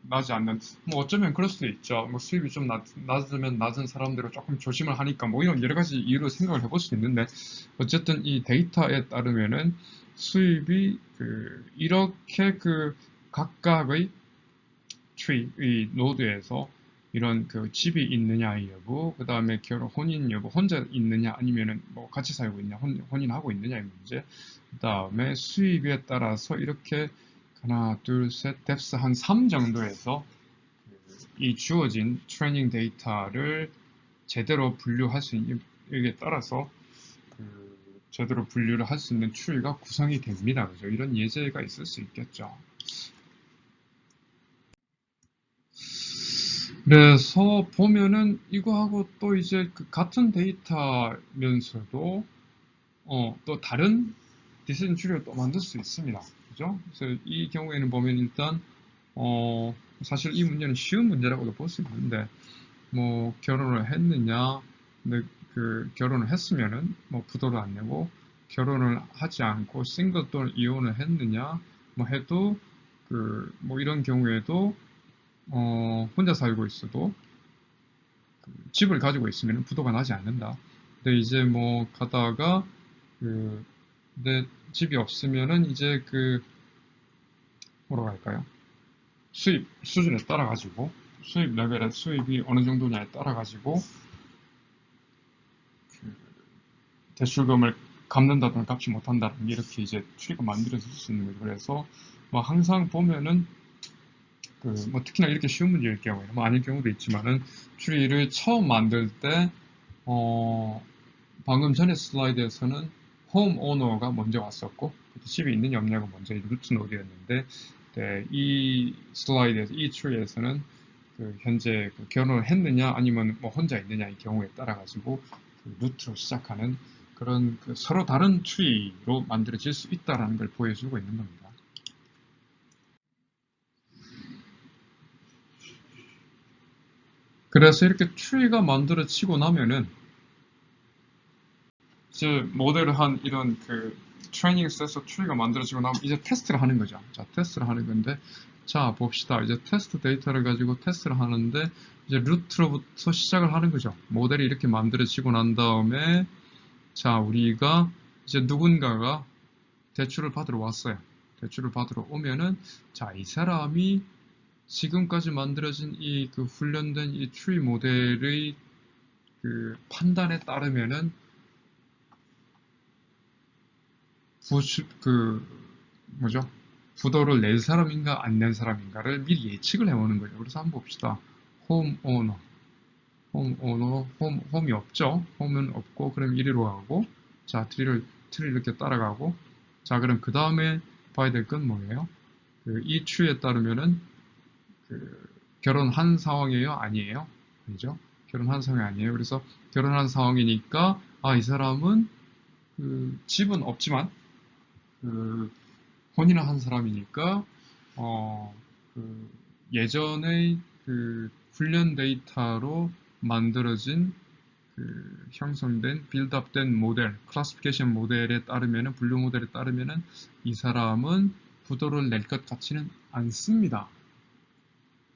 나지 않는, 어쩌면 그럴 수도 있죠. 수입이 좀 낮으면 낮은 사람들은 조금 조심을 하니까 이런 여러 가지 이유로 생각을 해볼 수 있는데, 어쨌든 이 데이터에 따르면은 수입이 이렇게 각각의 트리, 이 노드에서 이런 집이 있느냐의 여부, 그 다음에 혼인 여부, 혼자 있느냐 아니면은 같이 살고 있냐, 혼인하고 있느냐의 문제, 그 다음에 수입에 따라서 이렇게 하나, 둘, 셋, 뎁스 한 3 정도에서 이 주어진 트레이닝 데이터를 제대로 분류할 수 있는, 여기에 따라서 제대로 분류를 할 수 있는 추이가 구성이 됩니다. 그죠? 이런 예제가 있을 수 있겠죠. 그래서 보면은 이거하고 또 이제 같은 데이터면서도 또 다른 디시전 트리를 또 만들 수 있습니다. 그죠? 그래서 이 경우에는 보면 일단 사실 이 문제는 쉬운 문제라고도 볼 수 있는데, 결혼을 했느냐, 근데 결혼을 했으면은 부도를 안 내고, 결혼을 하지 않고 싱글 또는 이혼을 했느냐 해도 이런 경우에도 혼자 살고 있어도 집을 가지고 있으면 부도가 나지 않는다. 근데 이제 가다가 근데 집이 없으면은 이제 뭐라고 할까요? 수입 수준에 따라 가지고, 수입 레벨의 수입이 어느 정도냐에 따라 가지고 대출금을 갚는다든 갚지 못한다든 이렇게 이제 트리가 만들어질 수 있는 거죠. 그래서 뭐 항상 보면은 뭐 특히나 이렇게 쉬운 문제일 경우에 뭐 아닐 경우도 있지만은 트리를 처음 만들 때 방금 전에 슬라이드에서는 홈 오너가 먼저 왔었고 집이 있느냐 없냐가 먼저 루트 노드였는데 네, 이 슬라이드에서 이 트리에서는 현재 결혼을 했느냐 아니면 뭐 혼자 있느냐의 경우에 따라 가지고 루트로 시작하는 그런 서로 다른 트리로 만들어질 수 있다는 걸 보여주고 있는 겁니다. 그래서 이렇게 트리가 만들어지고 나면은 이제 모델을 한 이런 트레이닝 셋에서 트리가 만들어지고 나면 이제 테스트를 하는 거죠. 자, 테스트를 하는 건데 자, 봅시다. 이제 테스트 데이터를 가지고 테스트를 하는데 이제 루트로부터 시작을 하는 거죠. 모델이 이렇게 만들어지고 난 다음에 자, 우리가 이제 누군가가 대출을 받으러 왔어요. 대출을 받으러 오면은 자, 이 사람이 지금까지 만들어진 이 훈련된 이 트리 모델의 판단에 따르면은 뭐죠? 부도를 낼 사람인가 안 낸 사람인가를 미리 예측을 해오는 거예요. 그래서 한번 봅시다. 홈 오너, 홈이 없죠? 홈은 없고, 그럼 이리로 가고, 자, 트리를 이렇게 따라가고, 자, 그럼 그 다음에 봐야 될 건 뭐예요? 이 트리에 따르면은, 결혼한 상황이에요? 아니에요? 아니죠? 결혼한 상황이 아니에요. 그래서 결혼한 상황이니까, 아, 이 사람은, 집은 없지만, 혼인을 한 사람이니까, 예전의 훈련 데이터로 만들어진 형성된 빌드업된 모델, 클래시피케이션 모델에 따르면은 분류 모델에 따르면은 이 사람은 부도를 낼 것 같지는 않습니다.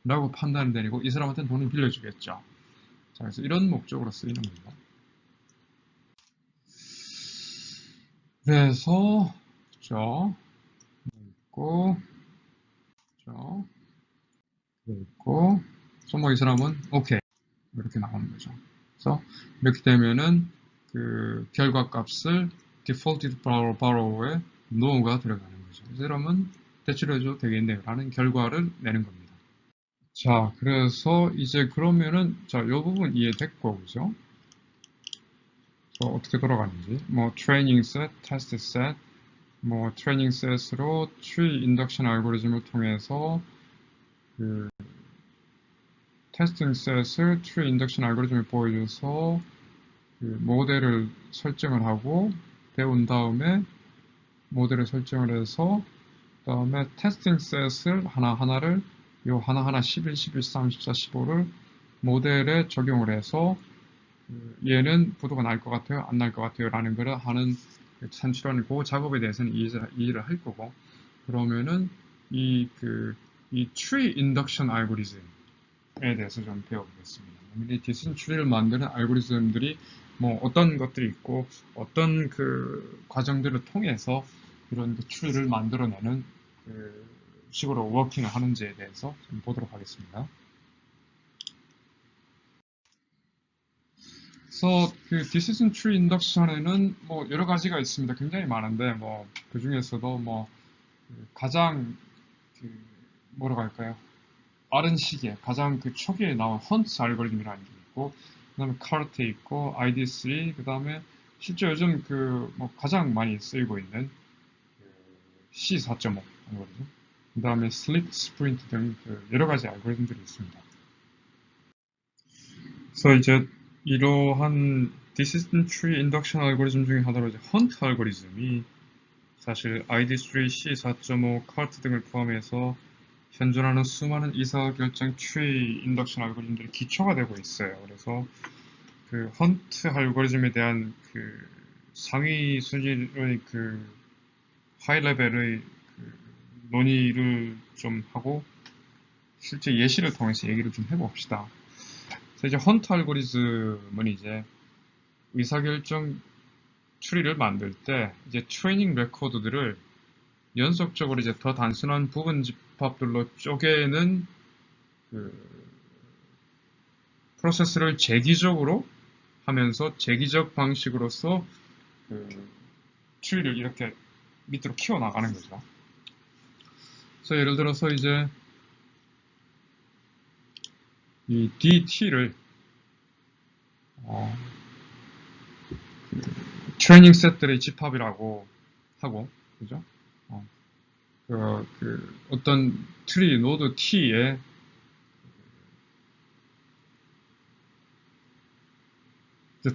라고 판단이 되고 이 사람한테는 돈을 빌려주겠죠. 자, 그래서 이런 목적으로 쓰이는 겁니다. 그래서 그죠? 있고 그죠? 있고 그래서 뭐 이 사람은 오케이 이렇게 나오는 거죠. 그래서 이렇게 되면은 결과값을 defaulted borrower에 no가 들어가는 거죠. 그러면 대출해줘도 되겠네요. 라는 결과를 내는 겁니다. 자, 그래서 이제 그러면은 자, 이 부분 이해됐고, 그죠? 어떻게 돌아가는지 뭐 트레이닝 셋, 테스트 셋, 뭐 트레이닝 셋으로 트리 인덕션 알고리즘을 통해서 테스팅 셋을 트리 인덕션 알고리즘을 보여줘서 모델을 설정을 하고 배운 다음에 모델을 설정을 해서 그다음에 테스팅 셋을 하나하나를 요 하나하나 11, 12, 13, 14, 15를 모델에 적용을 해서 얘는 부도가 날 것 같아요, 안 날 것 같아요 라는 거를 하는 산출하는 그 작업에 대해서는 이해를 할 거고 그러면은 이 트리 인덕션 알고리즘에 대해서 좀 배워보겠습니다. 이 디슨 트리를 만드는 알고리즘들이 뭐 어떤 것들이 있고 어떤 과정들을 통해서 이런 트리를 만들어내는 식으로 워킹을 하는지에 대해서 좀 보도록 하겠습니다. 그래서 디시전 트리 인덕션에는 뭐 여러 가지가 있습니다. 굉장히 많은데 뭐 그 중에서도 뭐 가장 뭐라고 할까요? 빠른 시기에 가장 초기에 나온 헌트 알고리즘이라는 게 있고 그다음에 카르트 있고 ID3 그다음에 실제 요즘 뭐 가장 많이 쓰이고 있는 C4.5 알고리즘 그다음에 슬립 스프린트 등 여러 가지 알고리즘들이 있습니다. 그래서 이제 이러한 Decision Tree Induction 알고리즘 중에 하나로 이제 헌트 알고리즘이 사실 ID3, C4.5, 카르트 등을 포함해서 현존하는 수많은 의사결정 트리 인덕션 알고리즘들이 기초가 되고 있어요. 그래서 헌트 알고리즘에 대한 상위 수준의 하이 레벨의 논의를 좀 하고 실제 예시를 통해서 얘기를 좀 해봅시다. 그래서 이제 헌트 알고리즘은 이제 의사결정 트리를 만들 때 이제 트레이닝 레코드들을 연속적으로 이제 더 단순한 부분 집합들로 쪼개는 프로세스를 재기적으로 하면서 재기적 방식으로서 트리를 이렇게 밑으로 키워 나가는 거죠. 그래서 예를 들어서 이제 이 DT를 트레이닝 셋들의 집합이라고 하고, 그죠? 어떤 트리 노드 T에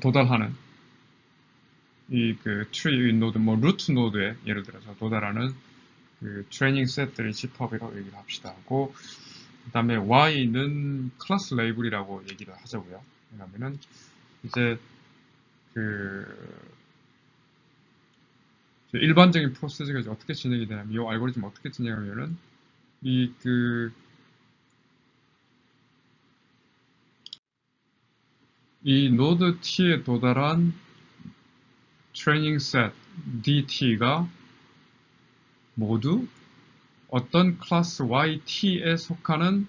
도달하는 이 트리 노드, 뭐 루트 노드에 예를 들어서 도달하는 그 트레이닝 셋들의 집합이라고 얘기를 합시다. 하고, 그 다음에 Y는 클래스 레이블이라고 얘기를 하자고요. 왜냐면은 이제 일반적인 프로세스가 이제 어떻게 진행이 되냐면, 이 알고리즘 어떻게 진행하면은 이 노드 T에 도달한 트레이닝 셋 DT가 모두 어떤 클래스 YT에 속하는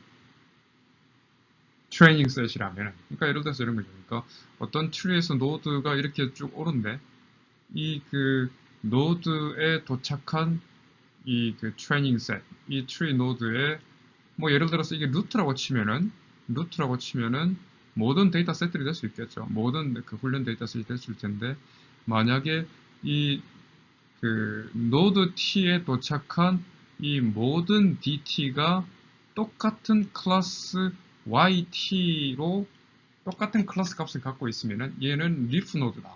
트레이닝 셋이라면, 그러니까 예를 들어서 이런 거죠. 그러니까 어떤 트리에서 노드가 이렇게 쭉 오른데 이 노드에 도착한 이 트레이닝 셋, 이 트리 노드에 뭐 예를 들어서 이게 루트라고 치면은 모든 데이터 셋들이 될 수 있겠죠. 모든 훈련 데이터 셋이 될 수 있을 텐데, 만약에 이 노드 T에 도착한 이 모든 DT가 똑같은 클래스 YT로 똑같은 클래스 값을 갖고 있으면은 얘는 리프 노드다.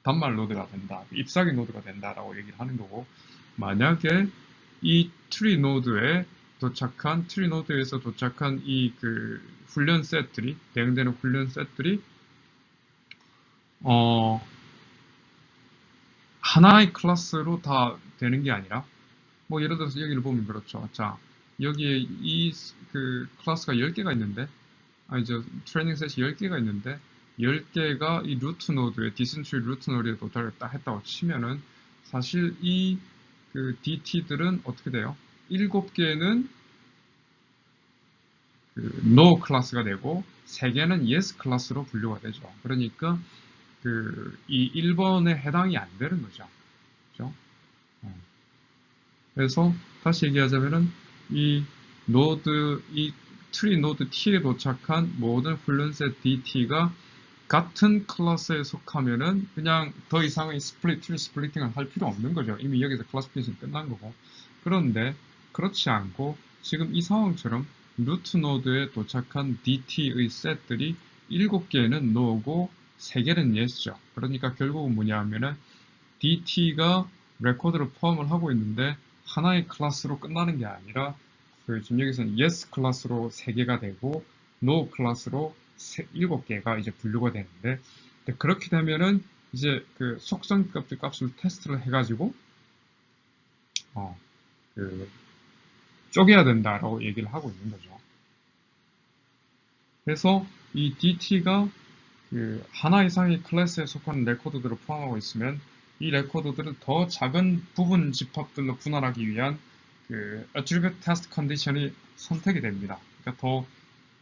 단말 노드가 된다. 잎사귀 노드가 된다라고 얘기를 하는 거고, 만약에 이 트리 노드에서 도착한 이 훈련 셋들이, 대응되는 훈련 셋들이, 하나의 클래스로 다 되는 게 아니라, 뭐 예를 들어서 여기를 보면 그렇죠. 자, 여기에 이 클래스가 10개가 있는데, 트레이닝 셋이 10개가 있는데, 10개가 이 루트 노드에, 디센트리 루트 노드에 도달했다 했다고 치면은, 사실 이 DT들은 어떻게 돼요? 7개는 no 클래스가 되고, 3개는 yes 클래스로 분류가 되죠. 그러니까, 이 1번에 해당이 안 되는 거죠. 그죠? 그래서, 다시 얘기하자면은, 이 트리 노드 T에 도착한 모든 훈련셋 DT가 같은 클래스에 속하면은 그냥 더 이상의 트리 스플리팅을 할 필요 없는 거죠. 이미 여기서 클래스피케이션 끝난 거고. 그런데 그렇지 않고 지금 이 상황처럼 루트 노드에 도착한 DT의 셋들이 7개는 no고 3개는 yes죠. 그러니까 결국은 뭐냐 하면은 DT가 레코드를 포함을 하고 있는데 하나의 클래스로 끝나는 게 아니라 지금 여기서는 yes 클래스로 3개가 되고 no 클래스로 7개가 이제 분류가 되는데, 그렇게 되면은 이제 속성 값을 테스트를 해가지고 쪼개야 된다라고 얘기를 하고 있는 거죠. 그래서 이 DT가 하나 이상의 클래스에 속하는 레코드들을 포함하고 있으면 이 레코드들을 더 작은 부분 집합들로 분할하기 위한 attribute test condition이 선택이 됩니다. 그러니까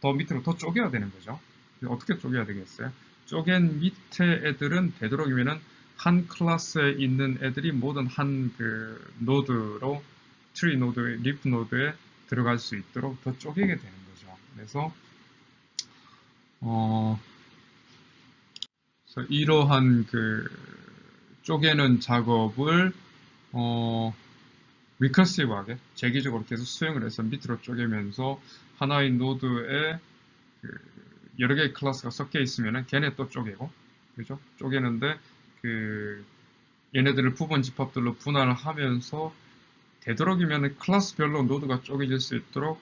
더 밑으로 더 쪼개야 되는 거죠. 어떻게 쪼개야 되겠어요? 쪼갠 밑에 애들은 되도록이면은 한 클래스에 있는 애들이 모든 한 노드로 트리 노드에, 리프 노드에 들어갈 수 있도록 더 쪼개게 되는 거죠. 그래서 이러한 쪼개는 작업을 리커시브하게 재기적으로 계속 수행을 해서 밑으로 쪼개면서 하나의 노드에 여러 개의 클래스가 섞여 있으면은 걔네 또 쪼개고, 그죠? 쪼개는데 얘네들을 부분 집합들로 분할을 하면서 되도록이면 클래스별로 노드가 쪼개질 수 있도록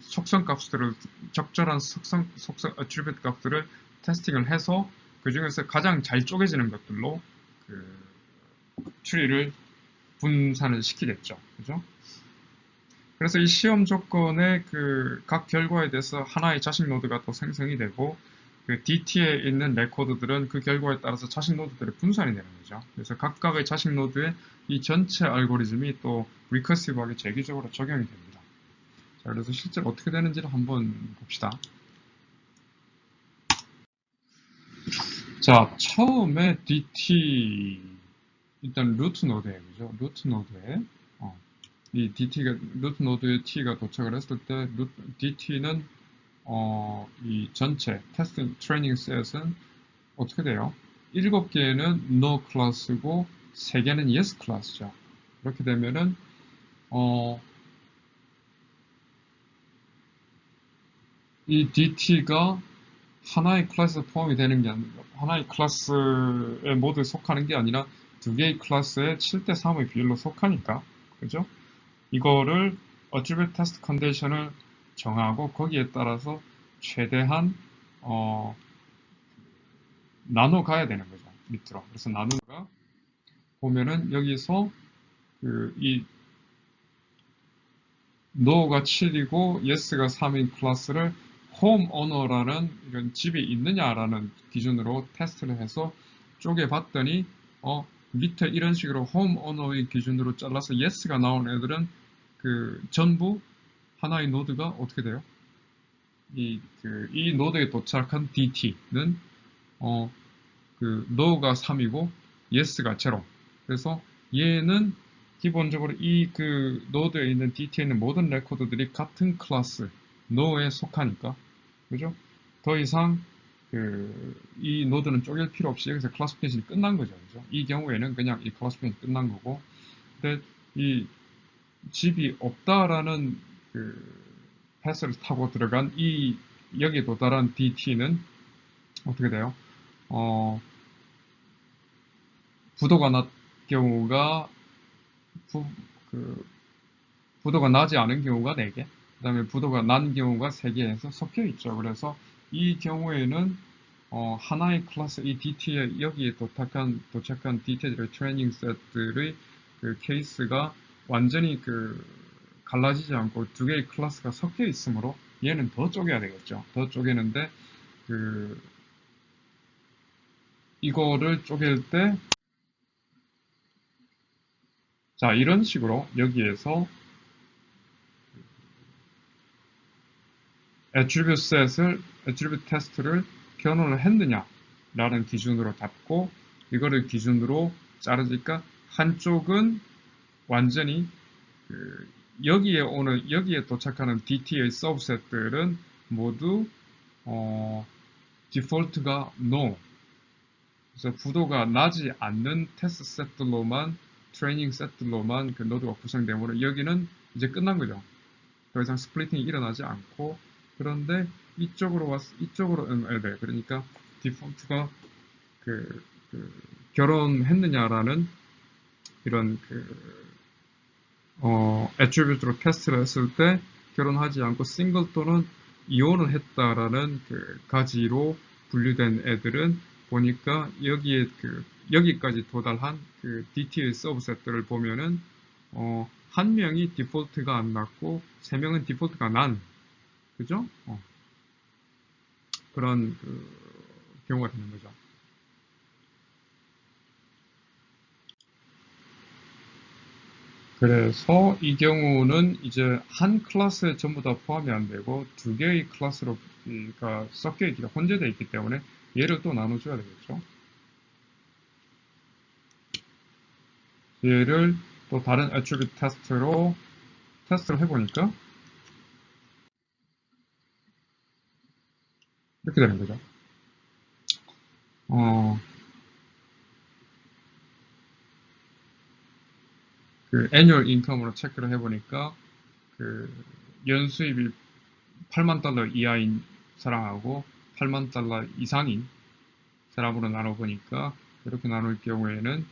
속성 값들을 적절한 속성 attribute 값들을 테스팅을 해서 그 중에서 가장 잘 쪼개지는 것들로 트리를 분산을 시키겠죠. 그죠? 그래서 이 시험 조건의 각 결과에 대해서 하나의 자식 노드가 또 생성이 되고, DT에 있는 레코드들은 그 결과에 따라서 자식 노드들이 분산이 되는 거죠. 그래서 각각의 자식 노드에 이 전체 알고리즘이 또 리커시브하게 재기적으로 적용이 됩니다. 자, 그래서 실제로 어떻게 되는지를 한번 봅시다. 자, 처음에 DT 일단 루트 노드에 그죠? 루트 노드에 이 DT가 루트 노드에 T가 도착을 했을 때 DT는 이 전체 테스트 트레이닝 셋은 어떻게 돼요? 7개는 no 클래스고 3개는 yes 클래스죠. 그렇게 되면은 이 DT가 하나의 클래스에 포함이 되는 게 아니라 하나의 클래스에 모두 속하는 게 아니라 두 개의 클래스에 7대 3의 비율로 속하니까 그죠? 이거를 attribute test condition을 정하고 거기에 따라서 최대한 나눠 가야 되는 거죠. 밑으로. 그래서 나누가 보면은 여기서 이 no가 7이고 yes가 3인 클래스를 homeowner라는 이런 집이 있느냐라는 기준으로 테스트를 해서 쪼개봤더니 밑에 이런 식으로 homeowner의 기준으로 잘라서 yes가 나온 애들은 전부 하나의 노드가 어떻게 돼요? 이 노드에 도착한 DT는 no가 3이고 yes가 0. 그래서 얘는 기본적으로 이 노드에 있는 DT에 있는 모든 레코드들이 같은 클래스 no에 속하니까 그죠? 더 이상 이 노드는 쪼갤 필요 없이 여기서 클래시피케이션이 끝난 거죠. 그죠? 이 경우에는 그냥 이 클래시피케이션이 끝난 거고 근데 이 집이 없다라는 패스를 타고 들어간 여기에 도달한 DT는 어떻게 돼요? 부도가 났 경우가 부도가 나지 않은 경우가 4개, 그 다음에 부도가 난 경우가 3개에서 섞여 있죠. 그래서 이 경우에는 하나의 클래스 이 DT에 여기에 도착한 DT들의 트레이닝 셋들의 케이스가 완전히 갈라지지 않고 두 개의 클래스가 섞여 있으므로 얘는 더 쪼개야 되겠죠. 더 쪼개는데 이거를 쪼갤 때 자, 이런 식으로 여기에서 attribute test를 견원을 했느냐라는 기준으로 잡고 이거를 기준으로 자르니까 한쪽은 완전히 여기에 도착하는 DT의 서브셋들은 모두 디폴트가 no. 그래서 부도가 나지 않는 테스트 셋들로만 트레이닝 셋들로만 노드가 구성되므로 여기는 이제 끝난 거죠. 더 이상 스플리팅이 일어나지 않고 그런데 이쪽으로 네, 그러니까 디폴트가 결혼했느냐라는 이런 애트리뷰트로 테스트를 했을 때 결혼하지 않고 싱글 또는 이혼을 했다라는 가지로 분류된 애들은 보니까 여기까지 도달한 DT의 서브셋들을 보면은 한 명이 디폴트가 안 났고 3명은 디폴트가 난 그죠? 그런 경우가 되는 거죠. 그래서 이 경우는 이제 한 클래스에 전부 다 포함이 안 되고 두 개의 클래스로 섞여 있기 혼재되어 있기 때문에 얘를 또 나눠줘야 되겠죠. 얘를 또 다른 attribute 테스트로 테스트를 해보니까 이렇게 되는 거죠. annual income으로 체크를 해보니까 연수입이 8만 달러 이하인 사람하고 8만 달러 이상인 사람으로 나눠보니까 이렇게 나눌 경우에는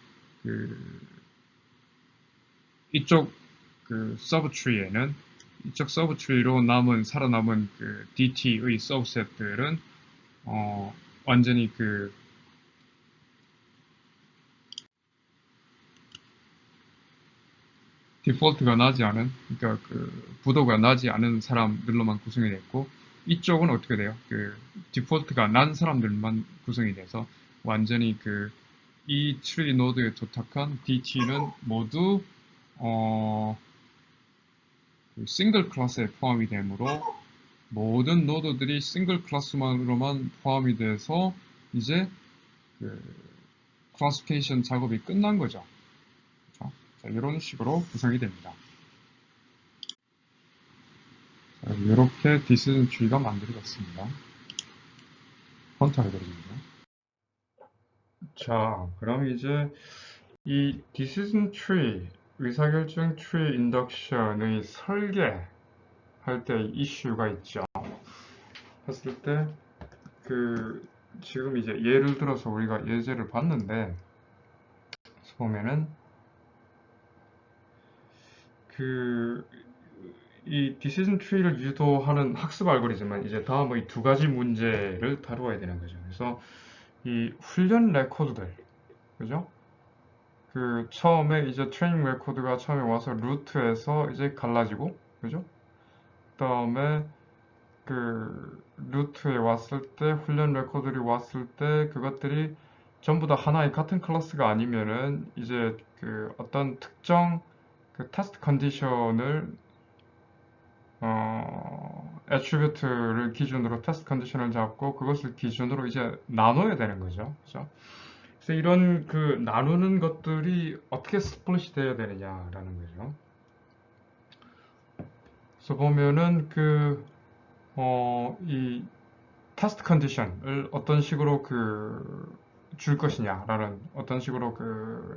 이쪽 서브트리에는 이쪽 서브트리로 살아남은 DT의 서브셋들은 완전히 디폴트가 나지 않은 그러니까 부도가 나지 않은 사람들로만 구성이 됐고 이쪽은 어떻게 돼요? 디폴트가 난 사람들만 구성이 돼서 완전히 이 트리 노드에 도착한 DT는 모두 싱글 클래스에 포함이 되므로 모든 노드들이 싱글 클래스만으로만 포함이 돼서 이제 그 클래시피케이션 작업이 끝난 거죠. 그렇죠? 자, 이런 식으로 구성이 됩니다. 자, 이렇게 디시전 트리가 만들어졌습니다. 펀터를 그립니다. 자, 그럼 이제 이 디시전 트리, 의사결정 트리 인덕션의 설계할 때 이슈가 있죠. 했을 때 지금 이제 예를 들어서 우리가 예제를 봤는데 보면은 이 디시전 트리를 유도하는 학습 알고리즘은 이제 다음의 두 가지 문제를 다루어야 되는 거죠. 그래서 이 훈련 레코드들, 그죠? 처음에 이제 트레이닝 레코드가 처음에 와서 루트에서 이제 갈라지고, 그죠? 그다음에 루트에 왔을 때 훈련 레코드들이 왔을 때 그것들이 전부 다 하나의 같은 클래스가 아니면은 이제 어떤 특정 테스트 컨디션을 애트리뷰트를 기준으로 테스트 컨디션을 잡고 그것을 기준으로 이제 나눠야 되는 거죠. 그죠? 그래서 이런 나누는 것들이 어떻게 스플릿이 되어야 되느냐라는 거죠. 그래서 보면은 이 테스트 컨디션을 어떤 식으로 줄 것이냐라는 어떤 식으로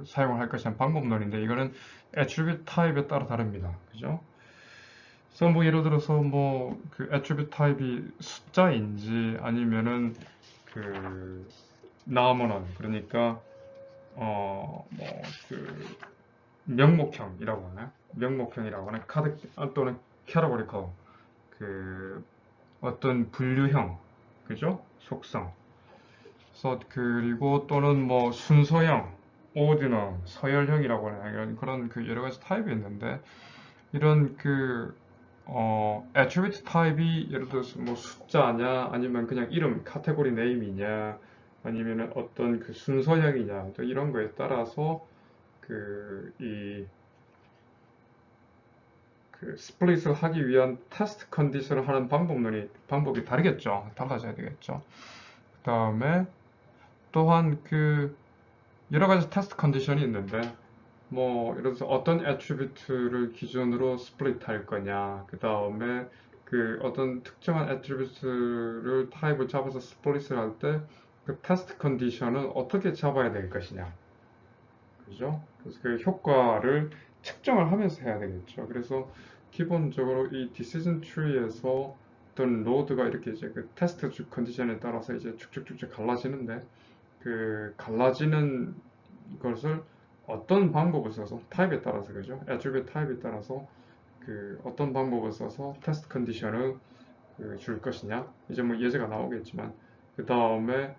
사용을 할 것이냐는 방법론인데 이거는 attribute 타입에 따라 다릅니다. 그죠? 그래서 뭐 예를 들어서 뭐 attribute 타입이 숫자인지 아니면은 나머는 그러니까 뭐그 명목형이라고 하나요? 명목형이라고 하나 카드 또는 캐러고리컬 어떤 분류형 그죠? 속성 그래서 그리고 또는 뭐 순서형 오디너 서열형이라고 하나 이런 그런 여러 가지 타입이 있는데 이런 attribute 타입이 예를 들어서 뭐 숫자냐 아니면 그냥 이름 카테고리 네임이냐 아니면 어떤 순서형이냐 또 이런 거에 따라서 이 스플릿을 하기 위한 테스트 컨디션을 하는 방법이 다르겠죠. 달라져야 되겠죠. 그 다음에 또한 여러 가지 테스트 컨디션이 있는데 뭐 예를 들어서 어떤 애트리뷰트를 기준으로 스플릿 할 거냐 그 다음에 어떤 특정한 애트리뷰트를 타입을 잡아서 스플릿을 할 때 테스트 컨디션은 어떻게 잡아야 될 것이냐 그죠? 그래서 효과를 측정을 하면서 해야 되겠죠. 그래서 기본적으로 이 decision tree에서 어떤 노드가 이렇게 이제 테스트 컨디션에 따라서 이제 쭉쭉쭉쭉 갈라지는데 갈라지는 것을 어떤 방법을 써서 타입에 따라서 그죠? attribute 타입에 따라서 어떤 방법을 써서 테스트 컨디션을 줄 것이냐 이제 뭐 예제가 나오겠지만 그 다음에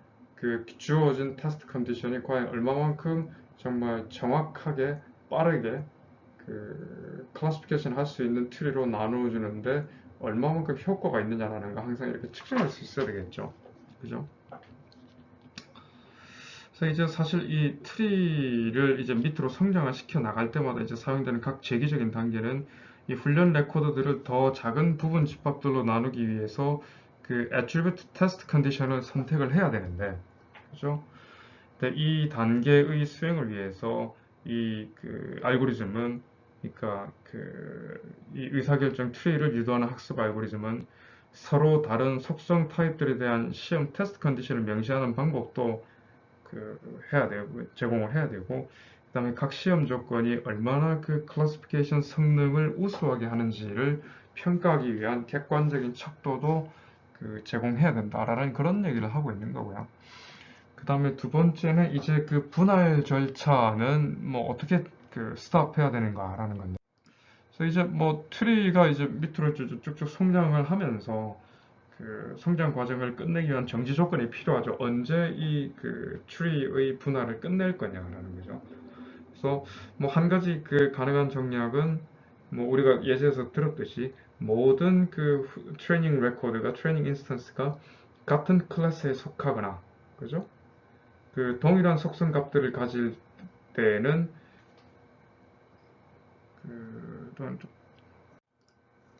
주어진 테스트 컨디션이 과연 얼마만큼 정말 정확하게 빠르게 클래시피케이션 할 수 있는 트리로 나누어 주는데 얼마만큼 효과가 있느냐라는 거 항상 이렇게 측정할 수 있어야 되겠죠. 그죠? 그래서 이제 사실 이 트리를 이제 밑으로 성장을 시켜 나갈 때마다 이제 사용되는 각 재기적인 단계는 이 훈련 레코드들을 더 작은 부분 집합들로 나누기 위해서 attribute test 컨디션을 선택을 해야 되는데, 그죠? 근데 이 단계의 수행을 위해서 이 알고리즘은 그러니까 이 의사결정 트리를 유도하는 학습 알고리즘은 서로 다른 속성 타입들에 대한 시험 테스트 컨디션을 명시하는 방법도 해야 되고 제공을 해야 되고 그다음에 각 시험 조건이 얼마나 클래시피케이션 성능을 우수하게 하는지를 평가하기 위한 객관적인 척도도 제공해야 된다라는 그런 얘기를 하고 있는 거고요. 그 다음에 두 번째는 이제 분할 절차는 뭐 어떻게 스탑해야 되는가라는 건데. 그래서 이제 뭐 트리가 이제 밑으로 쭉쭉 성장을 하면서 성장 과정을 끝내기 위한 정지 조건이 필요하죠. 언제 이 트리의 분할을 끝낼 거냐라는 거죠. 그래서 뭐 한 가지 가능한 정략은 뭐 우리가 예제에서 들었듯이 모든 트레이닝 레코드가 트레이닝 인스턴스가 같은 클래스에 속하거나 그죠? 동일한 속성 값들을 가질 때는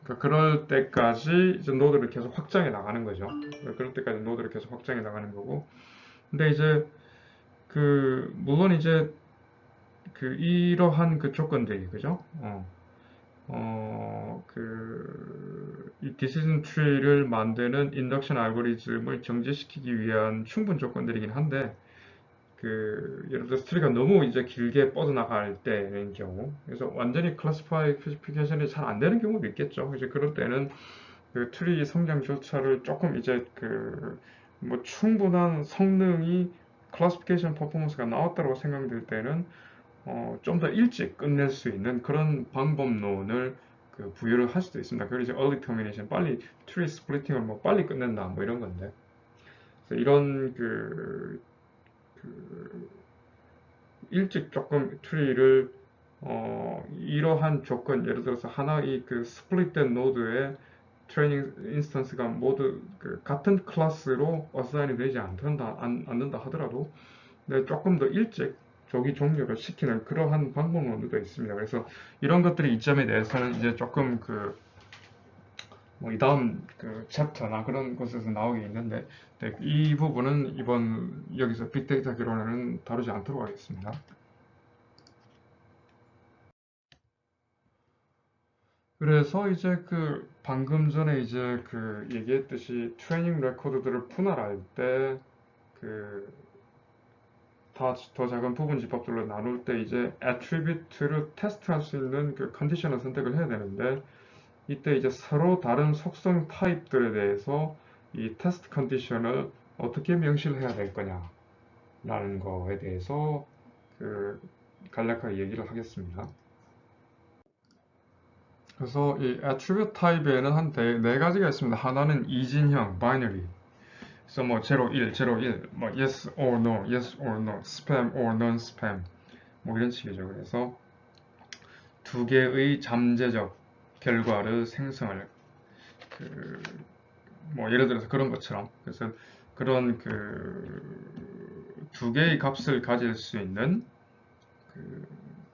그럴 때까지 이제 노드를 계속 확장해 나가는 거죠. 그럴 때까지 노드를 계속 확장해 나가는 거고. 근데 이제 물론 이제 이러한 조건들이, 그죠? 이 디시전 트리를 만드는 인덕션 알고리즘을 정제시키기 위한 충분 조건들이긴 한데, 예를 들어서 트리가 너무 이제 길게 뻗어나갈 때는 경우, 그래서 완전히 클래시피케이션이 잘 안 되는 경우도 있겠죠. 이제 그럴 때는 트리 성장조차를 조금 이제 뭐 충분한 성능이 클래시피케이션 퍼포먼스가 나왔다고 생각될 때는 좀 더 일찍 끝낼 수 있는 그런 방법론을 부여를 할 수도 있습니다. 그걸 이제 early termination, 빨리 트리 스플리팅을 뭐 빨리 끝낸다, 뭐 이런 건데. 그래서 이런 일찍 조금 트리를 이러한 조건, 예를 들어서 하나의 스플릿된 노드의 트레이닝 인스턴스가 모두 같은 클래스로 어사인이 되지 않는다 하더라도 조금 더 일찍 조기 종료를 시키는 그러한 방법론도 있습니다. 그래서 이런 것들이 이점에 대해서는 이제 조금 뭐 이 다음 챕터나 그런 곳에서 나오게 있는데, 네, 이 부분은 이번 여기서 빅데이터 개론에는 다루지 않도록 하겠습니다. 그래서 이제 방금 전에 이제 얘기했듯이 트레이닝 레코드들을 분할할 때 더 작은 부분 집합들로 나눌 때 이제 attribute를 테스트할 수 있는 컨디션을 선택을 해야 되는데, 이때 이제 서로 다른 속성 타입들에 대해서 이 테스트 컨디션을 어떻게 명시를 해야 될 거냐라는 거에 대해서 간략하게 얘기를 하겠습니다. 그래서 이 attribute 타입에는 한 네 가지가 있습니다. 하나는 이진형, binary. 그래서 뭐 0, 1, 0, 1, 뭐 yes or no, yes or no, spam or non-spam, 뭐 이런 식이죠. 그래서 두 개의 잠재적 결과를 생성을 뭐 예를 들어서 그런 것처럼, 그래서 그런 두 개의 값을 가질 수 있는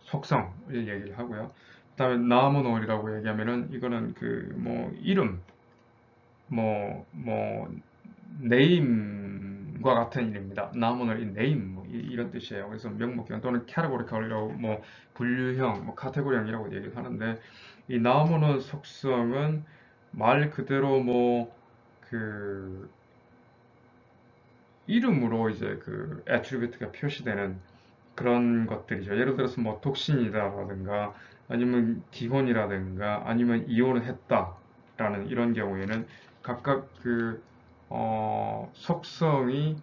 속성을 얘기를 하고요. 그다음에 나무놀이라고 얘기하면은 이거는 뭐 이름, 뭐 네임과 같은 일입니다. 나무놀이 네임 뭐 이런 뜻이에요. 그래서 명목형 또는 캐테고리컬이라고 뭐 분류형, 뭐 카테고리형이라고 얘기를 하는데, 이 나무놀 속성은 말 그대로 뭐 이름으로 이제 애트리뷰트가 표시되는 그런 것들이죠. 예를 들어서 뭐 독신이다라든가 아니면 기혼이라든가 아니면 이혼을 했다라는 이런 경우에는 각각 속성이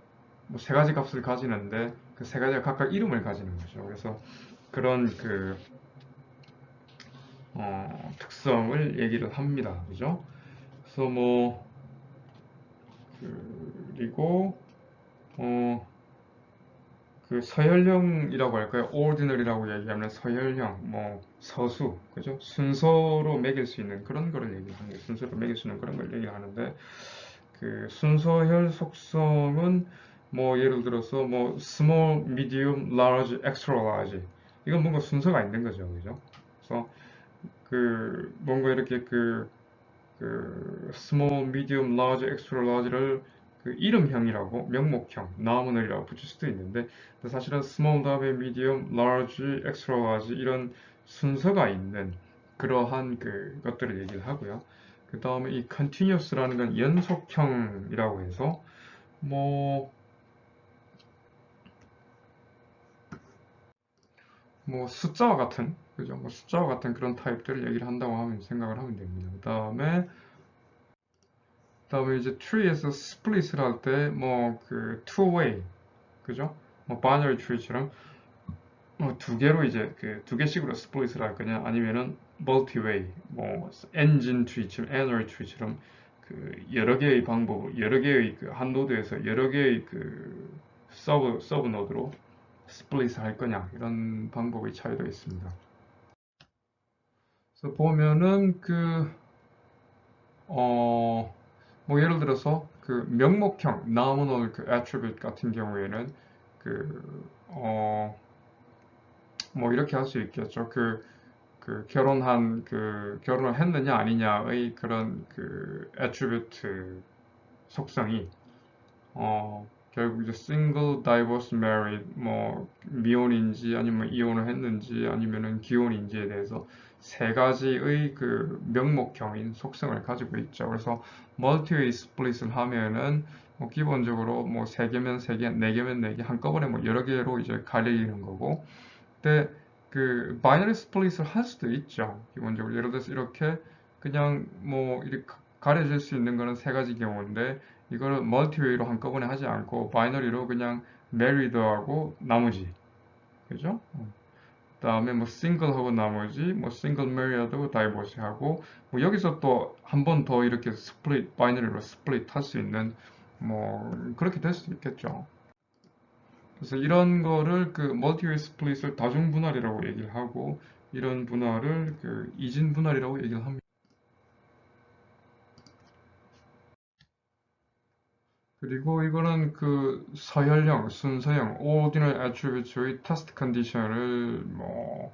뭐 세 가지 값을 가지는데 그 세 가지가 각각 이름을 가지는 거죠. 그래서 그런 특성을 얘기를 합니다. 그죠? 그래서 뭐 그리고 어, 서열형이라고 할까요? ordinary라고 얘기하면 서열형, 뭐 서수, 그죠? 순서로 매길 수 있는 그런 거를 얘기하는 거예요. 순서로 매길 수 있는 그런 걸 얘기하는데, 순서열 속성은 뭐 예를 들어서 뭐 small, medium, large, extra large, 이건 뭔가 순서가 있는 거죠, 그죠? 그래서 뭔가 이렇게 small, medium, large, extra large를 이름형이라고 명목형, 나무늘이라고 붙일 수도 있는데, 사실은 small 다음에 medium, large, extra large 이런 순서가 있는 그러한 것들을 얘기를 하고요. 그 다음에 이 continuous라는 건 연속형이라고 해서 뭐, 뭐 숫자와 같은, 그죠? 뭐 숫자와 같은 그런 타입들을 얘기를 한다고 하면 생각을 하면 됩니다. 그다음에 이제 tree에서 split을 할 때 뭐 two way, 그죠? 뭐 binary tree처럼 뭐 두 개로 이제 두 개씩으로 split을 할 거냐, 아니면은 multi way, 뭐 engine tree처럼 n-ry tree처럼 여러 개의 방법, 여러 개의 한 노드에서 여러 개의 서브 노드로 스플릿을 할 거냐, 이런 방법의 차이도 있습니다. 그래서 보면은 뭐 예를 들어서 명목형 nominal attribute 같은 경우에는 뭐 이렇게 할 수 있겠죠. 결혼을 했느냐 아니냐의 그런 attribute 속성이 결국 이제 single, divorce, married, 뭐 미혼인지 아니면 이혼을 했는지 아니면은 기혼인지에 대해서 세 가지의 그 명목형인 속성을 가지고 있죠. 그래서 multi-way split을 하면은 뭐 기본적으로 뭐 세 개면 세 개, 네 개면 네 개, 한꺼번에 뭐 여러 개로 이제 갈리는 거고, 근데 그 바이너리 스플릿을 할 수도 있죠. 기본적으로 예를 들어서 이렇게 그냥 뭐 이렇게 가려질 수 있는 거는 세 가지 경우인데, 이거를 멀티웨이로 한꺼번에 하지 않고 바이너리로 그냥 메리드하고 나머지, 그죠? 그다음에 뭐 싱글하고 나머지, 뭐 싱글 메리어드하고 다이버시 하고, 뭐 여기서 또 한 번 더 이렇게 스플릿 바이너리로 스플릿 할 수 있는, 뭐 그렇게 될 수도 있겠죠. 그래서 이런 거를 그 멀티웨이 스플릿을 다중 분할이라고 얘기를 하고, 이런 분할을 그 이진 분할이라고 얘기를 합니다. 그리고 이거는 그 서열형, 순서형, ordinal attribute의 테스트 컨디션을 뭐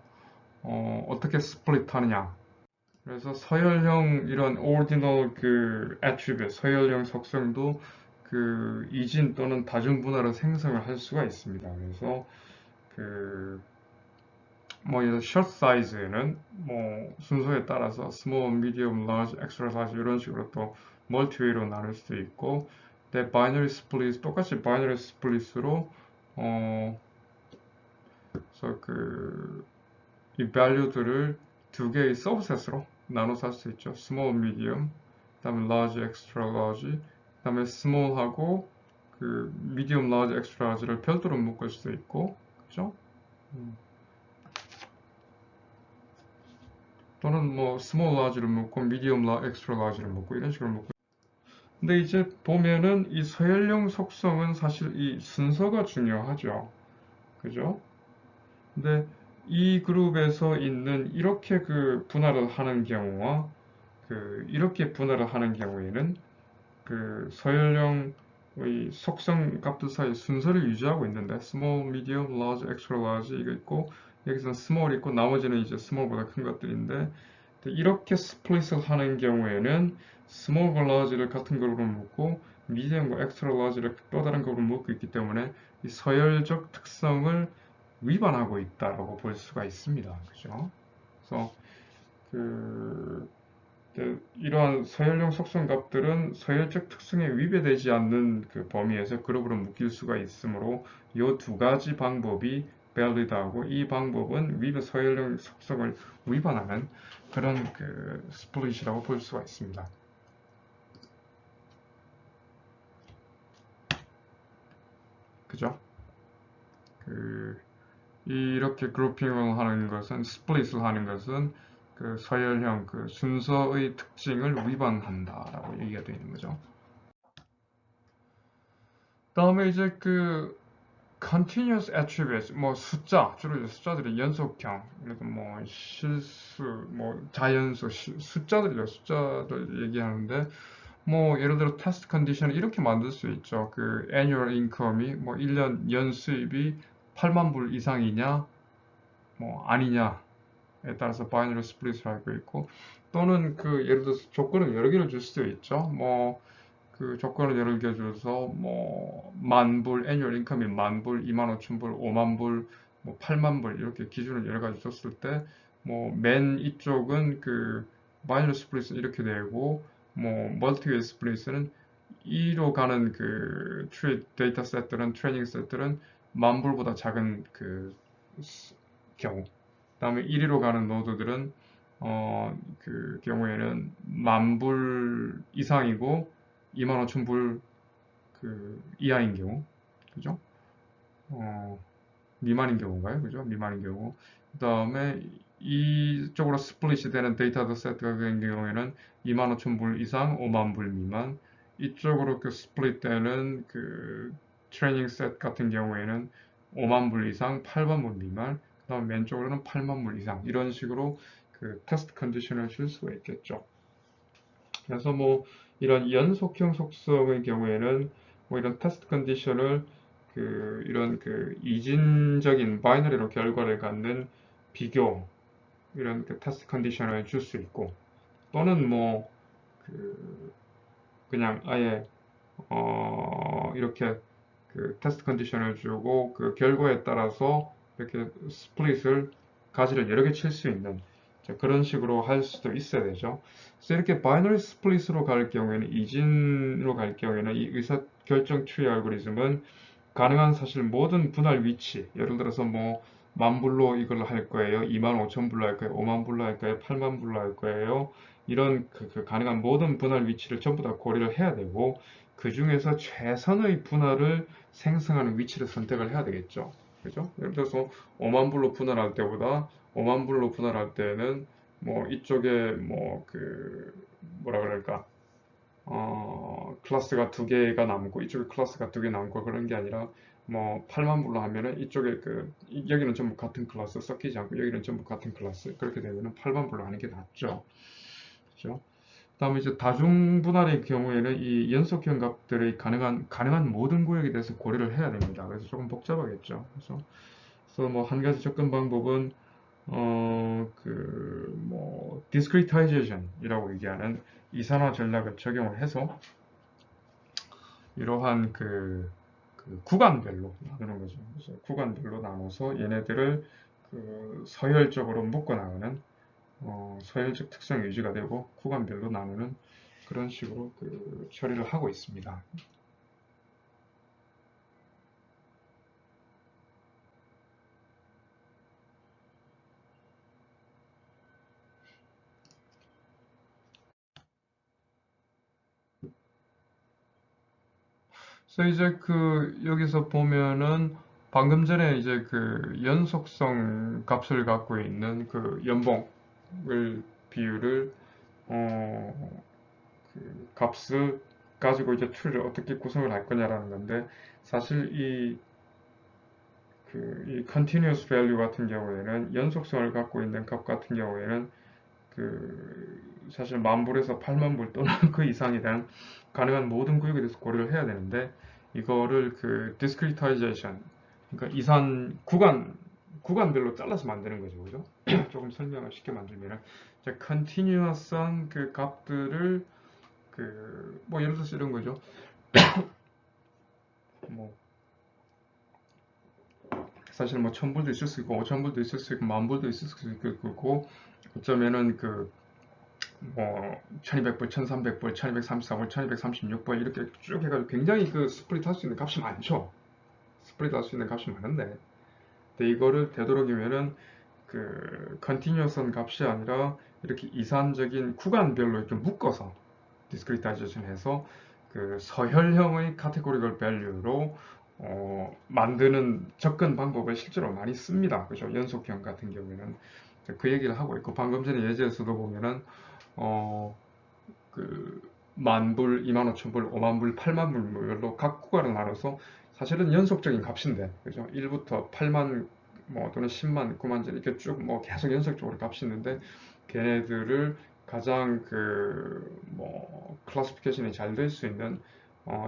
어떻게 스플릿 하느냐. 그래서 서열형 이런 ordinal 그 attribute, 서열형 속성도 그 이진 또는 다중 분할을 생성을 할 수가 있습니다. 그래서 그 뭐 예를 셔츠 사이즈는 뭐 순서에 따라서 small, medium, large, extra large 이런 식으로 또 멀티웨이로 나눌 수도 있고, 근데 바이너리 스플릿 똑같이 바이너리 스플릿으로 그래서 이 value들을 두 개의 서브셋으로 나눠서 할 수 있죠. small, medium, 그다음에 large, extra large, 그다음에 small하고 그 medium, large, extra large를 별도로 묶을 수도 있고, 그죠? 또는 뭐 스몰 라지를 묶고 미디엄 라 엑스트라 라지를 묶고 이런 식으로 묶고. 근데 이제 보면은 이 서열형 속성은 사실 이 순서가 중요하죠. 그죠? 근데 이 그룹에서 있는 이렇게 그 분할을 하는 경우와 그 이렇게 분할을 하는 경우에는 그 서열형의 속성 값들 사이 순서를 유지하고 있는데 small, medium, large, extra large 이거 있고, 여기서는 small 있고 나머지는 이제 small보다 큰 것들인데, 이렇게 스플릿을 하는 경우에는 스몰과 라지를 같은 그룹으로 묶고 미디엄과 엑스트라 라지를 또 다른 그룹으로 묶고 있기 때문에 이 서열적 특성을 위반하고 있다고 볼 수가 있습니다. 그죠? 그래서 그 이러한 서열형 속성 값들은 서열적 특성에 위배되지 않는 그 범위에서 그룹으로 묶일 수가 있으므로 이 두 가지 방법이 밸리드하고, 이 방법은 서열형 속성을 위반하는 그런 그 스플릿이라고 볼 수가 있습니다. 그죠? 그 이렇게 그룹핑을 하는 것은, 스플릿을 하는 것은 그 서열형 그 순서의 특징을 위반한다라고 얘기가 되는 거죠. 다음에 이제 그 continuous attributes, 뭐 숫자, 주로 이제 숫자들이 연속형, 그래서 뭐 실수, 뭐 자연수, 숫자들이죠. 숫자들 얘기하는데, 뭐 예를 들어 테스트 컨디션 이렇게 만들 수 있죠. 그 annual income이 뭐 1년 연수입이 8만 불 이상이냐, 뭐 아니냐에 따라서 바이너리 스플릿을 하고 있고, 또는 그 예를 들어서 조건을 여러 개를 줄 수도 있죠. 뭐 그 조건을 예를 들어서 뭐 만불, 애뉴얼 인컴이 만불, 2만 5천 불, 5만 불, 뭐 8만 불 이렇게 기준을 여러 가지 줬을 때, 뭐 맨 이쪽은 그 마이너스 스플릿은 이렇게 되고, 뭐 멀티웨이 스플릿은 2로 가는 그 데이터 셋들은, 트레이닝 셋들은 만 불보다 작은 그 경우, 그다음에 1위로 가는 노드들은 그 경우에는 만 불 이상이고 2만 5천 불 그 이하인 경우, 그죠? 어, 미만인 경우인가요? 그죠? 미만인 경우. 그다음에 이쪽으로 스플릿이 되는 데이터 세트 같은 경우에는 2만 5천 불 이상, 5만 불 미만. 이쪽으로 그 스플릿 되는 그 트레이닝 셋 같은 경우에는 5만 불 이상, 8만 불 미만. 그다음 왼쪽으로는 8만 불 이상. 이런 식으로 그 테스트 컨디션을 줄 수가 있겠죠. 그래서 뭐 이런 연속형 속성의 경우에는 뭐 이런 테스트 컨디션을 그 이런 그 이진적인 바이너리로 결과를 갖는 비교, 이런 그 테스트 컨디션을 줄 수 있고, 또는 뭐 그 그냥 아예 이렇게 그 테스트 컨디션을 주고 그 결과에 따라서 이렇게 스플릿을 가지를 여러 개 칠 수 있는 그런 식으로 할 수도 있어야 되죠. 그래서 이렇게 바이너리 스플릿으로 갈 경우에는 이진으로 갈 경우에는 이 의사결정 트리 알고리즘은 가능한 사실 모든 분할 위치, 예를 들어서 뭐 10,000불로 이걸 할 거예요, 25,000불로 할 거예요, 50,000불로 할 거예요, 80,000불로 할 거예요. 이런 그 가능한 모든 분할 위치를 전부 다 고려를 해야 되고 그 중에서 최선의 분할을 생성하는 위치를 선택을 해야 되겠죠. 그죠? 예를 들어서 50,000불로 분할할 때보다 50,000불로 분할할 때는 뭐 이쪽에 뭐 그 뭐라 그럴까 클래스가 두 개가 남고 이쪽에 클래스가 두 개 남고 그런 게 아니라 뭐 8,000불로 하면은 이쪽에 여기는 전부 같은 클래스 섞이지 않고 여기는 전부 같은 클래스 그렇게 되면은 8,000불로 하는 게 낫죠. 그죠? 다음에 이제 다중분할의 경우에는 이 연속형 값들의 가능한 모든 구역에 대해서 고려를 해야 됩니다. 그래서 조금 복잡하겠죠. 그래서 뭐 한 가지 접근 방법은 뭐 discretization이라고 얘기하는 이산화 전략을 적용을 해서 이러한 그 구간별로 나누는 거죠. 그래서 구간별로 나눠서 얘네들을 그 서열적으로 묶어나가는 서열적 특성 유지가 되고 구간별로 나누는 그런 식으로 그 처리를 하고 있습니다. 그래서 이제 여기서 보면은 방금 전에 이제 그 연속성 값을 갖고 있는 그 연봉을 비율을 어, 그 값을 가지고 이제 트리를 어떻게 구성을 할 거냐라는 건데 사실 이 continuous value 같은 경우에는 연속성을 갖고 있는 값 같은 경우에는 사실 10,000불에서 80,000불 또는 그 이상에 대한 가능한 모든 구역에 대해서 고려를 해야 되는데 이거를 그 discretization 그러니까 구간별로 잘라서 만드는 거죠, 그죠? 조금 설명을 쉽게 만들면은 continuous한 그 값들을 뭐 예를 들어서 이런 거죠. 뭐 사실 뭐 1,000불도 있을 수 있고 5,000불도 있을 수 있고 10,000불도 있을 수 있고 어쩌면은 뭐 1200불, 1300불, 1234불, 1236불 이렇게 쭉 해가지고 굉장히 그 스플릿 할 수 있는 값이 많죠. 스플릿 할 수 있는 값이 많은데 근데 이거를 되도록이면은 그 컨티뉴어선 값이 아니라 이렇게 이산적인 구간별로 이렇게 묶어서 디스크리타이제이션 해서 그 서열형의 카테고리컬 밸류로 만드는 접근 방법을 실제로 많이 씁니다. 그죠? 연속형 같은 경우에는 그 얘기를 하고 있고 방금 전에 예제에서도 보면은 어, 그 10,000불, 25,000불, 50,000불, 80,000불로 각 구간을 나눠서 사실은 연속적인 값인데 그죠? 1부터 8만 뭐 또는 10만, 9만 이렇게 쭉 뭐 계속 연속적으로 값이 있는데 걔네들을 가장 뭐 클래시피케이션이 잘 될 수 있는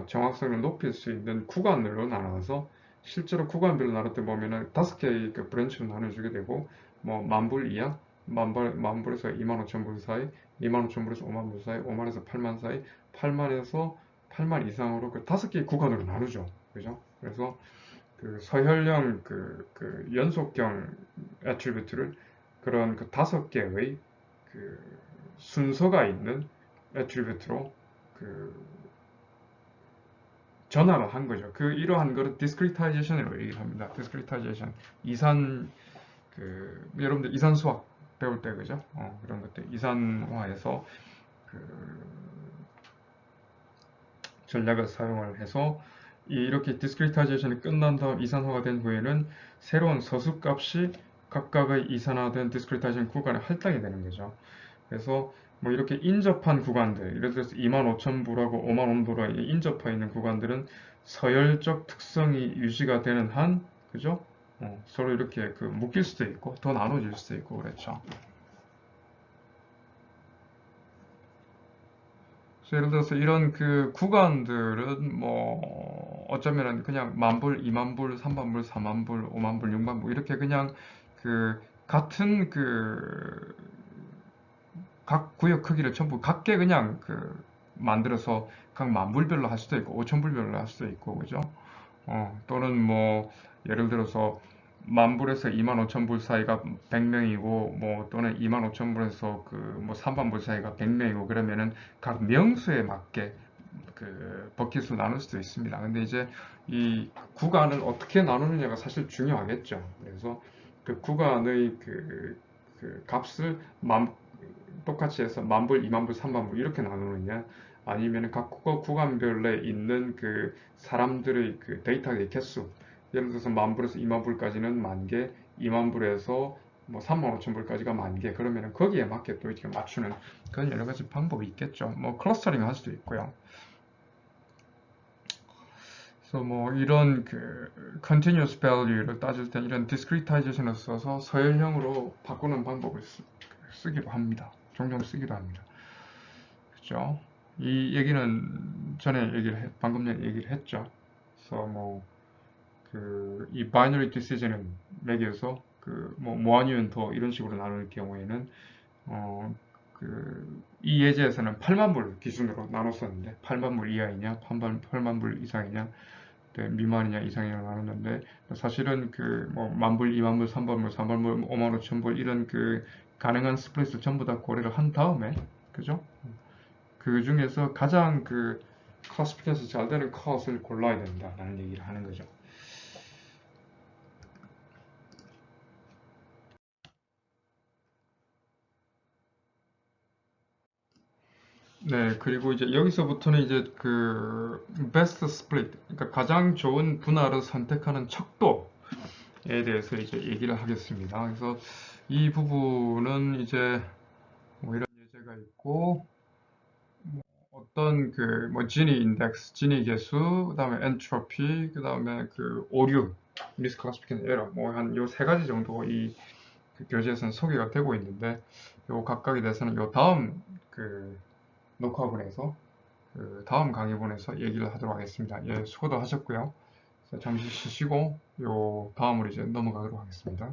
정확성을 높일 수 있는 구간으로 나눠서 실제로 구간별로 나눌 때 보면은 5개의 그 브랜치로 나눠주게 되고 뭐 10,000불 이하, 10,000불에서 25,000불 사이, 25,000불에서 50,000불 사이, 5만에서 8만 사이, 8만에서 8만 이상으로 그 5개의 구간으로 나누죠. 그죠? 그래서 그 서열형 연속형 애트리뷰트를 그런 그 5개의 그 순서가 있는 애트리뷰트로 그 전환을 한 거죠. 이러한 거를 디스크리타이제이션이라고 얘기를 합니다. 디스크리타이제이션 여러분들 이산 수학 배울 때 그죠? 그런 것들 이산화해서 그 전략을 사용을 해서 이렇게 디스크리타이제이션이 끝난 다음 이산화가 된 후에는 새로운 서술값이 각각의 이산화된 디스크리타이제이션 구간에 할당이 되는 거죠. 그래서 뭐 이렇게 인접한 구간들, 예를 들어서 25,000불하고 50,000불에 인접해 있는 구간들은 서열적 특성이 유지가 되는 한, 그죠? 서로 이렇게 묶일 수도 있고, 더 나눠질 수도 있고, 그렇죠. 그래서 예를 들어서 이런 그 구간들은 뭐 어쩌면은 그냥 10,000불, 20,000불, 3만불, 4만불, 5만불, 6만불 이렇게 그냥 같은 각 구역 크기를 전부 각게 그냥 만들어서 각 10,000불별로 할 수도 있고 5,000불별로 할 수도 있고 그죠? 또는 뭐 예를 들어서 10,000불에서 25,000불 사이가 100명이고 뭐 또는 25,000불에서 그 뭐 30,000불 사이가 100명이고 그러면은 각 명수에 맞게 그 버킷을 나눌 수도 있습니다. 근데 이제 이 구간을 어떻게 나누느냐가 사실 중요하겠죠. 그래서 그 구간의 그 값을 똑같이 해서 10,000불, 20,000불, 30,000불 이렇게 나누느냐 아니면 각 구간별에 있는 그 사람들의 그 데이터의 개수 예를 들어서 10,000불에서 20,000불까지는 10,000개, 20,000불에서 뭐 35,000불까지가 10,000개 그러면 거기에 맞게 또 이렇게 맞추는 그런 여러 가지 방법이 있겠죠. 뭐 클러스터링 할 수도 있고요. 그래서 뭐 이런 그 continuous value를 따질 때 이런 discretization을 써서 서열형으로 바꾸는 방법을 쓰기도 합니다. 종종 쓰기도 합니다. 그죠? 이 얘기는 방금 전에 얘기를 했죠. 그래서 뭐 이 바이너리 디시전을 매겨서 뭐 아니면 더 이런 식으로 나눌 경우에는 이 예제에서는 8만 불 기준으로 나눴었는데 8만 불 이하이냐 8만 불 이상이냐 미만이냐 이상이냐 나눴는데 사실은 뭐 10,000불, 20,000불, 3만불, 3만불, 55,000불 이런 그 가능한 스플릿을 전부 다 고려를 한 다음에 그죠? 그 중에서 가장 클래시피케이션 잘 되는 컷을 골라야 된다라는 얘기를 하는 거죠. 네, 그리고 이제 여기서부터는 이제 best split, 그러니까 가장 좋은 분할을 선택하는 척도에 대해서 이제 얘기를 하겠습니다. 그래서 이 부분은 이제 뭐 이런 예제가 있고 뭐 어떤 뭐 지니 인덱스, 지니 개수, 그다음에 엔트로피, 그다음에 오류, 리스크 클래시피케이션 에러, 뭐 한 요 세 가지 정도 그 교재에서는 소개가 되고 있는데 요 각각에 대해서는 요 다음 녹화분에서 다음 강의분에서 얘기를 하도록 하겠습니다. 예, 수고도 하셨고요. 잠시 쉬시고 요 다음으로 이제 넘어가도록 하겠습니다.